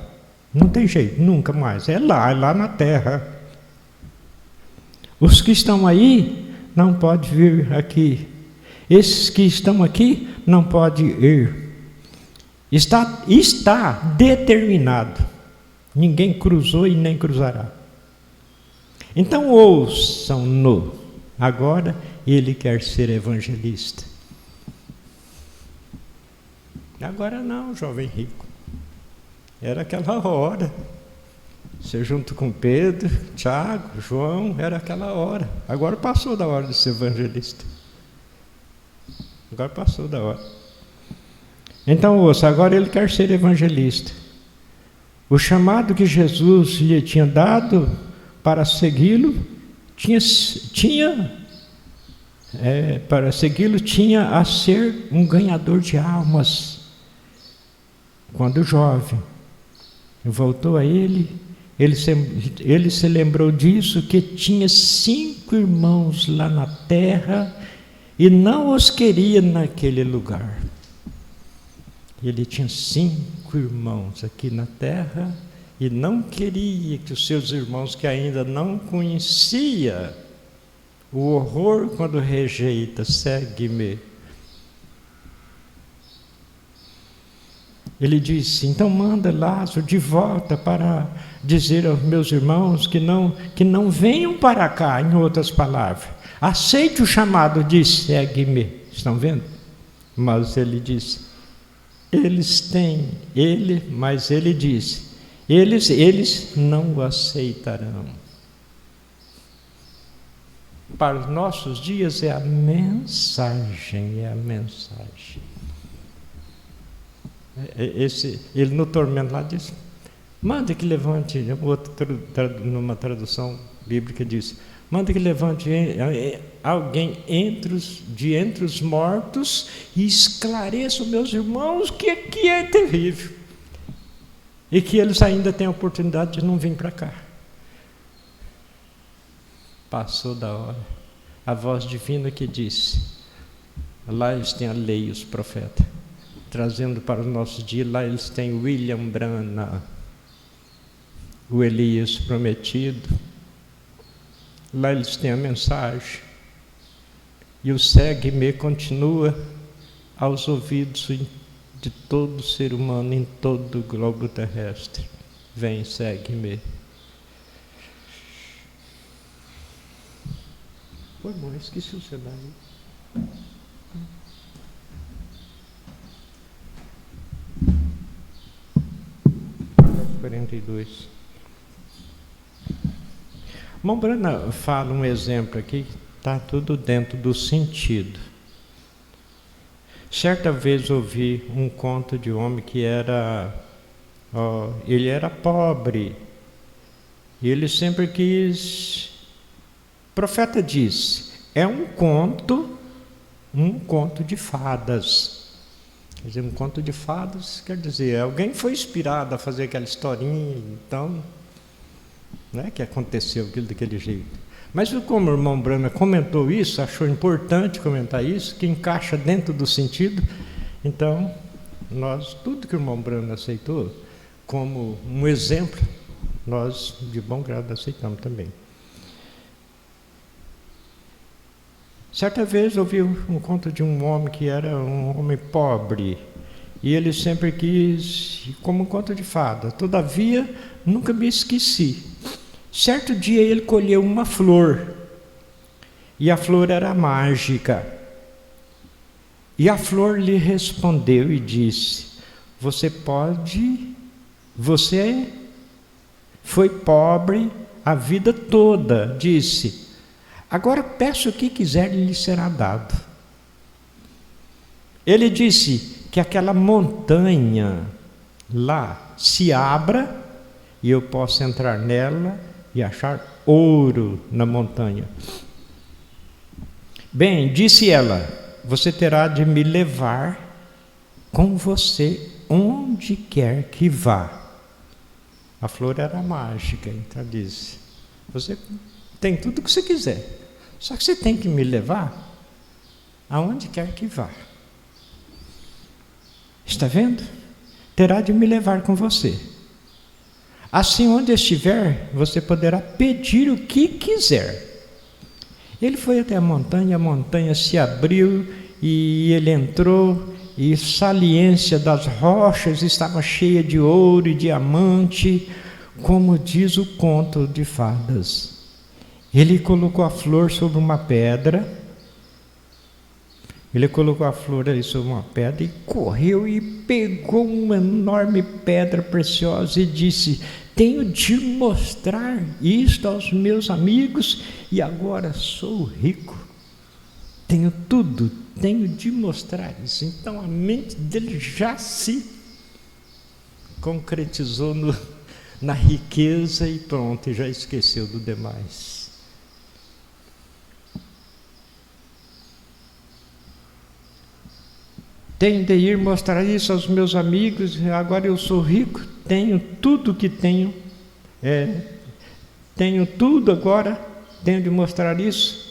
B: Não tem jeito, nunca mais. É lá na terra. Os que estão aí não podem vir aqui. Esses que estão aqui não podem ir. Está determinado. Ninguém cruzou e nem cruzará. Então ouçam-no. Agora ele quer ser evangelista. Agora não, jovem rico. Era aquela hora. Você junto com Pedro, Tiago, João, era aquela hora. Agora passou da hora de ser evangelista. Agora passou da hora. Então ouça, agora ele quer ser evangelista. O chamado que Jesus lhe tinha dado para segui-lo, para segui-lo tinha a ser um ganhador de almas. Quando jovem, voltou a ele se lembrou disso, que tinha 5 irmãos lá na terra e não os queria naquele lugar. Ele tinha 5 irmãos aqui na terra e não queria que os seus irmãos, que ainda não conhecia o horror quando rejeita, segue-me. Ele disse, então manda Lázaro de volta para dizer aos meus irmãos que não venham para cá, em outras palavras. Aceite o chamado de segue-me. Estão vendo? Mas ele disse, mas ele disse, eles não o aceitarão. Para os nossos dias é a mensagem. Ele no tormento lá diz, manda que levante, numa tradução bíblica diz, manda que levante alguém de entre os mortos e esclareça os meus irmãos que aqui é terrível. E que eles ainda têm a oportunidade de não vir para cá. Passou da hora. A voz divina que disse, lá eles têm a lei e os profetas. Trazendo para os nossos dias, lá eles têm William Branham, o Elias prometido. Lá eles têm a mensagem. E o segue-me continua aos ouvidos de todo ser humano em todo o globo terrestre. Vem, segue-me. Foi bom, esqueci o celular. 42. Mombrana fala um exemplo aqui, está tudo dentro do sentido. Certa vez ouvi um conto de um homem que ele era pobre, e ele sempre quis, o profeta disse, é um conto de fadas. Quer dizer, um conto de fadas quer dizer, alguém foi inspirado a fazer aquela historinha, então, não é que aconteceu aquilo daquele jeito. Mas como o irmão Branham comentou isso, achou importante comentar isso, que encaixa dentro do sentido, então, tudo que o irmão Branham aceitou, como um exemplo, nós, de bom grado, aceitamos também. Certa vez ouvi um conto de um homem que era um homem pobre, e ele sempre quis, como um conto de fada, todavia nunca me esqueci. Certo dia ele colheu uma flor, e a flor era mágica. E a flor lhe respondeu e disse, você foi pobre a vida toda, disse, agora peço o que quiser e lhe será dado. Ele disse que aquela montanha lá se abra e eu possa entrar nela e achar ouro na montanha. Bem, disse ela, você terá de me levar com você onde quer que vá. A flor era mágica, então disse, você tem tudo o que você quiser, só que você tem que me levar aonde quer que vá. Está vendo? Terá de me levar com você. Assim, onde estiver, você poderá pedir o que quiser. Ele foi até a montanha se abriu e ele entrou, e a saliência das rochas estava cheia de ouro e diamante. como diz o conto de fadas. Ele colocou a flor sobre uma pedra. Ele colocou a flor ali sobre uma pedra e correu e pegou uma enorme pedra preciosa e disse: tenho de mostrar isto aos meus amigos e agora sou rico. Tenho tudo, tenho de mostrar isso. Então a mente dele já se concretizou na riqueza e pronto, e já esqueceu do demais. Tenho de ir mostrar isso aos meus amigos, agora eu sou rico, tenho tudo que tenho, tenho tudo agora, tenho de mostrar isso.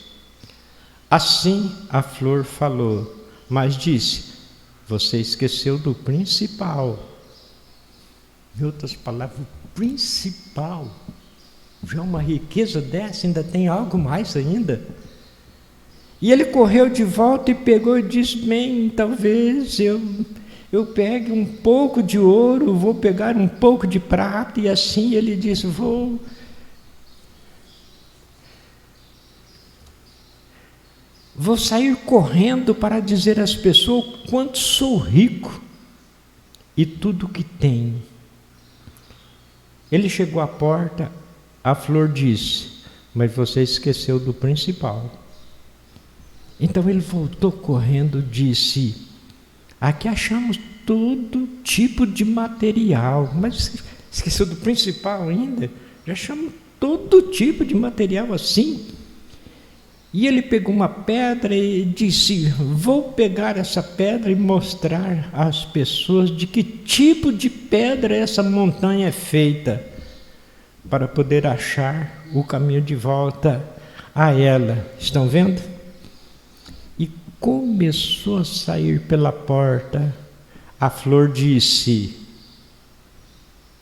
B: Assim a flor falou, mas disse: você esqueceu do principal. Em outras palavras, o principal. Já uma riqueza dessa, ainda tem algo mais ainda. E ele correu de volta e pegou e disse: bem, talvez eu pegue um pouco de ouro, vou pegar um pouco de prata. E assim ele disse: vou sair correndo para dizer às pessoas o quanto sou rico e tudo que tenho. Ele chegou à porta, a flor disse: mas você esqueceu do principal. Então ele voltou correndo e disse: aqui achamos todo tipo de material, mas esqueceu do principal ainda? Já achamos todo tipo de material assim. E ele pegou uma pedra e disse: vou pegar essa pedra e mostrar às pessoas de que tipo de pedra essa montanha é feita, para poder achar o caminho de volta a ela. Estão vendo? E começou a sair pela porta. A flor disse: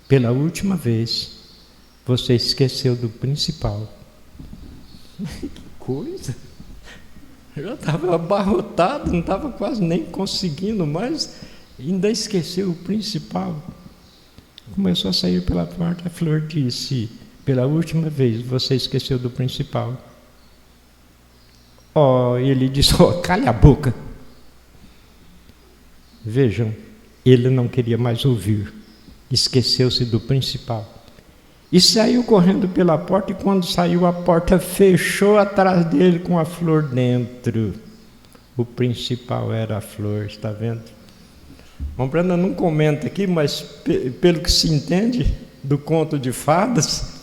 B: pela última vez, você esqueceu do principal. Que coisa! Eu já estava abarrotado, não estava quase nem conseguindo mais, ainda esqueceu o principal. Começou a sair pela porta, a flor disse: pela última vez, você esqueceu do principal. Ele disse: calha a boca. Vejam, ele não queria mais ouvir, esqueceu-se do principal. E saiu correndo pela porta, e quando saiu, a porta fechou atrás dele com a flor dentro. O principal era a flor, está vendo? Bom, Brenda não comenta aqui, mas pelo que se entende do conto de fadas,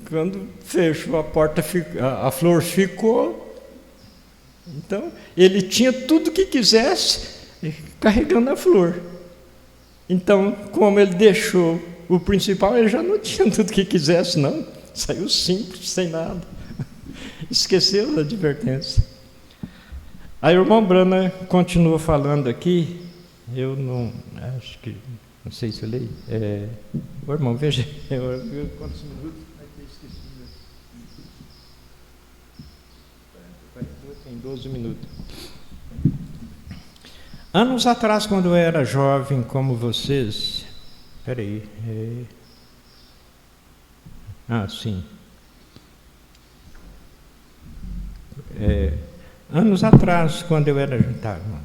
B: quando fechou a porta, a flor ficou. Então, ele tinha tudo que quisesse, carregando a flor. Então, como ele deixou o principal, ele já não tinha tudo que quisesse, não. Saiu simples, sem nada. Esqueceu da advertência. A irmã Brana continua falando aqui. Eu não acho que, não sei se eu leio. Ô, irmão, veja, quantos minutos? Tem 12 minutos. Anos atrás, quando eu era jovem como vocês, peraí, sim. Anos atrás, quando eu era,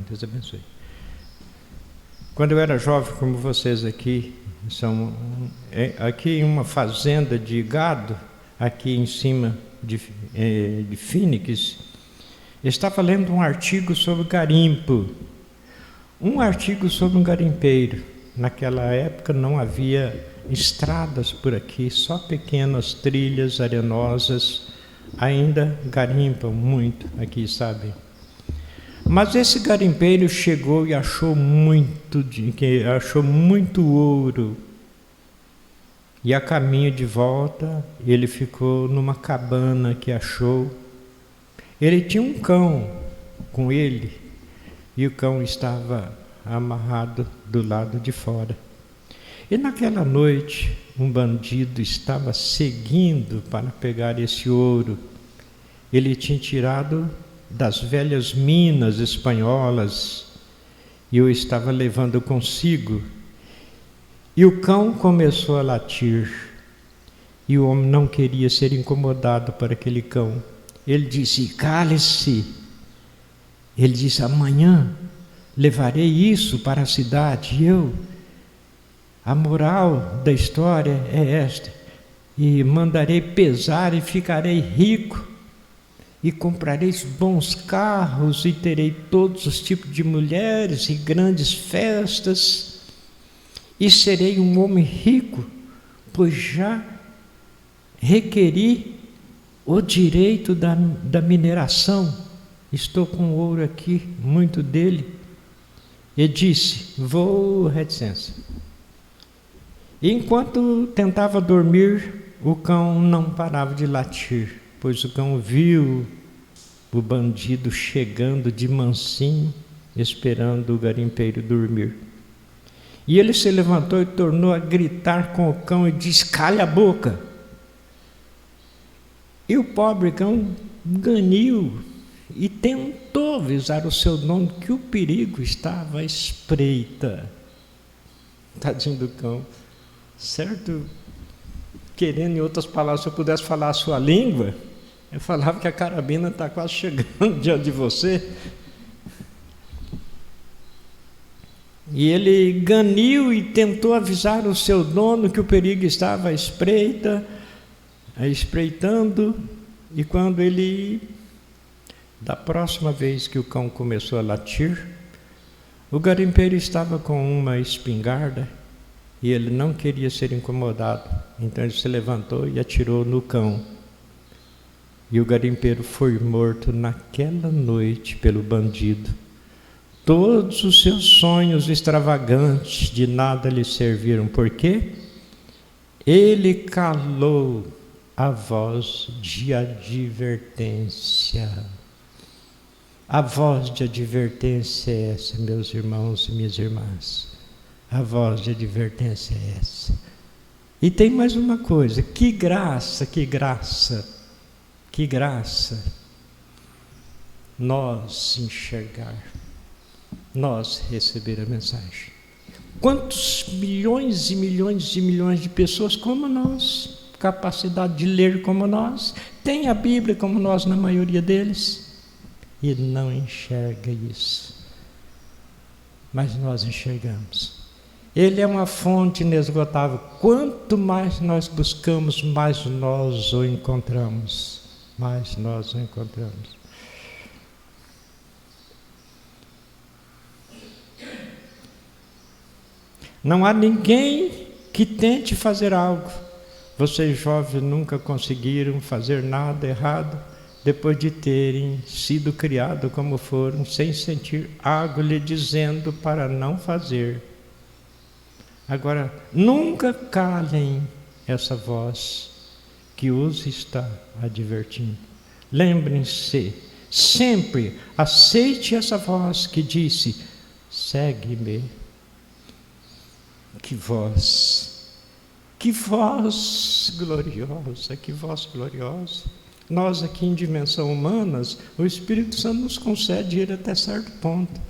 B: Deus abençoe. Quando eu era jovem como vocês aqui, aqui em uma fazenda de gado, aqui em cima de Phoenix, eu estava lendo um artigo sobre garimpo. Um artigo sobre um garimpeiro. Naquela época não havia estradas por aqui, só pequenas trilhas arenosas. Ainda garimpam muito aqui, sabe? Mas esse garimpeiro chegou e achou muito ouro. E a caminho de volta, ele ficou numa cabana que achou. Ele tinha um cão com ele. E o cão estava amarrado do lado de fora. E naquela noite, um bandido estava seguindo para pegar esse ouro. Ele tinha tirado das velhas minas espanholas e o estava levando consigo. E o cão começou a latir. E o homem não queria ser incomodado por aquele cão. Ele disse: cale-se. Ele disse: amanhã levarei isso para a cidade. A moral da história é esta: e mandarei pesar e ficarei rico, e comprarei bons carros, e terei todos os tipos de mulheres e grandes festas, e serei um homem rico, pois já requeri o direito da mineração. Estou com ouro aqui, muito dele. E disse: vou, reticência. Enquanto tentava dormir, o cão não parava de latir, pois o cão viu o bandido chegando de mansinho, esperando o garimpeiro dormir. E ele se levantou e tornou a gritar com o cão e disse: cale a boca. E o pobre cão ganiu e tentou avisar o seu dono que o perigo estava à espreita. Tadinho do cão, certo? Querendo, em outras palavras, se eu pudesse falar a sua língua, eu falava que a carabina está quase chegando diante de você. E ele ganiu e tentou avisar o seu dono que o perigo estava à espreita, espreitando, e quando da próxima vez que o cão começou a latir, o garimpeiro estava com uma espingarda e ele não queria ser incomodado, então ele se levantou e atirou no cão. E o garimpeiro foi morto naquela noite pelo bandido. Todos os seus sonhos extravagantes de nada lhe serviram, porque ele calou a voz de advertência. A voz de advertência é essa, meus irmãos e minhas irmãs. A voz de advertência é essa. E tem mais uma coisa: que graça, que graça, que graça nós enxergar, nós receber a mensagem. Quantos milhões e milhões e milhões de pessoas como nós, capacidade de ler como nós, tem a Bíblia como nós na maioria deles, e não enxerga isso. Mas nós enxergamos. Ele é uma fonte inesgotável. Quanto mais nós buscamos, mais nós o encontramos. Mais nós o encontramos. Não há ninguém que tente fazer algo. Vocês jovens nunca conseguiram fazer nada errado depois de terem sido criados como foram, sem sentir algo lhe dizendo para não fazer. Agora, nunca calem essa voz que os está advertindo. Lembrem-se, sempre aceite essa voz que disse: segue-me. Que voz gloriosa, que voz gloriosa. Nós aqui em dimensão humanas, o Espírito Santo nos concede ir até certo ponto.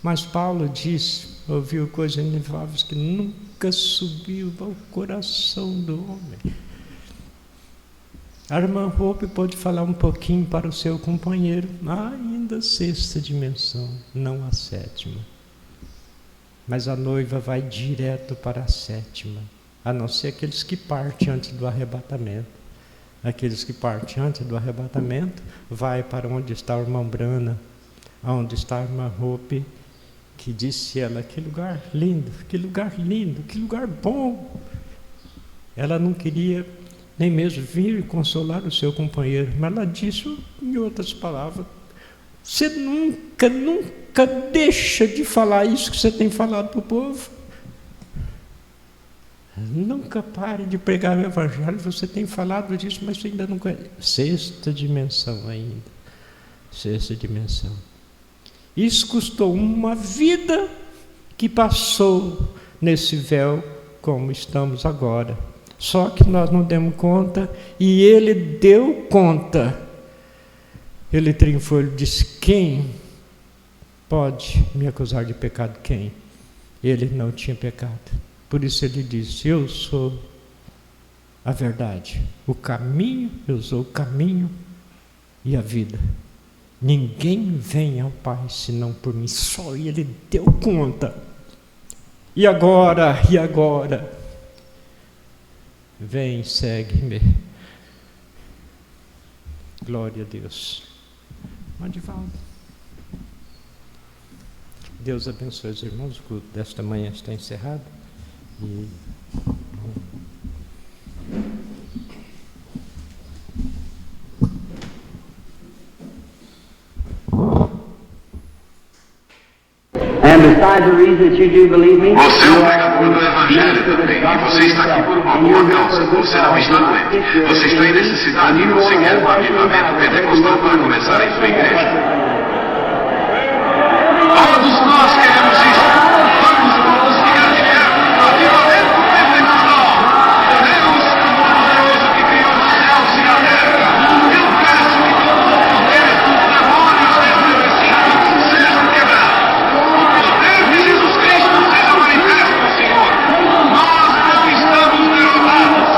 B: Mas Paulo disse, ouviu coisas inefáveis que nunca subiu ao coração do homem. A irmã Hope pode falar um pouquinho para o seu companheiro, ainda sexta dimensão, não a sétima. Mas a noiva vai direto para a sétima, a não ser aqueles que partem antes do arrebatamento. Aqueles que partem antes do arrebatamento, vai para onde está a irmã Brana, onde está a irmã Hope, que disse ela: que lugar lindo, que lugar lindo, que lugar bom. Ela não queria nem mesmo vir consolar o seu companheiro, mas ela disse, em outras palavras: você nunca deixa de falar isso que você tem falado para o povo. Nunca pare de pregar o Evangelho, você tem falado disso, mas você ainda não conhece. Sexta dimensão ainda. Sexta dimensão. Isso custou uma vida que passou nesse véu como estamos agora. Só que nós não demos conta e ele deu conta. Ele triunfou, ele disse: quem pode me acusar de pecado? Quem? Ele não tinha pecado. Por isso ele disse: eu sou a verdade, o caminho, eu sou o caminho e a vida. Ninguém vem ao Pai senão por mim, só Ele deu conta. E agora? Vem, segue-me. Glória a Deus. Madivaldo. Deus abençoe os irmãos. O culto desta manhã está encerrado. E
C: besides the reason that you do believe me,
D: Você é um pregador do Evangelho também, e você está aqui por uma boa causa. Você não está doente. Você está em necessidade e você quer um avivamento pentecostal para começar em sua igreja. Todos nós queremos isso. Vamos todos ficar de pé. Avivamento pentecostal. Deus Todo-Poderoso que criou os céus e a terra. Eu peço que todos os poderes dos demônios desse recinto sejam quebrados. Jesus Cristo seja manifesto, Senhor. Nós não estamos derrotados.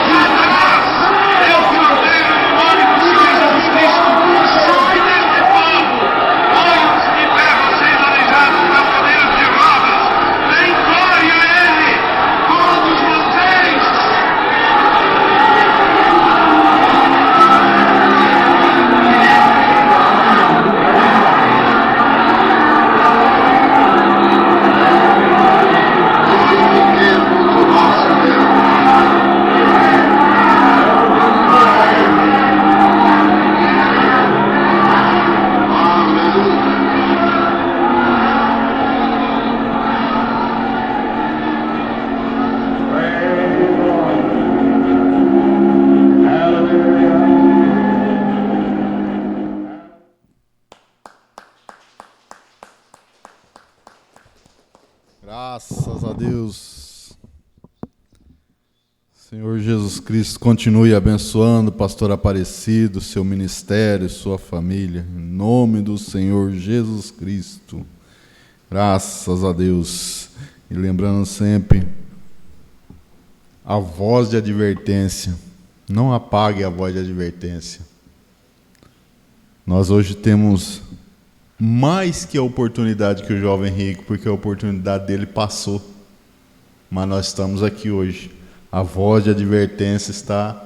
D: Satanás é o cordeiro do nome do Senhor Jesus Cristo. Sai deste povo. Olhos de ferro sendo aleijados nas cadeiras de rodas. Dêem glória a Ele. Todos vocês.
A: Graças a Deus. Senhor Jesus Cristo, continue abençoando o pastor Aparecido, seu ministério, sua família, em nome do Senhor Jesus Cristo. Graças a Deus. E lembrando sempre, a voz de advertência, não apague a voz de advertência. Nós hoje temos mais que a oportunidade que o jovem rico, porque a oportunidade dele passou. Mas nós estamos aqui hoje. A voz de advertência está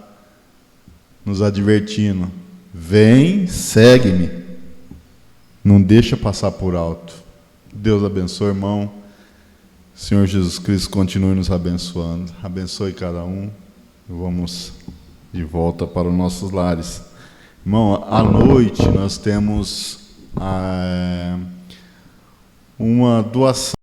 A: nos advertindo. Vem, segue-me. Não deixa passar por alto. Deus abençoe, irmão. Senhor Jesus Cristo continue nos abençoando. Abençoe cada um. Vamos de volta para os nossos lares. Irmão, à noite nós temos uma doação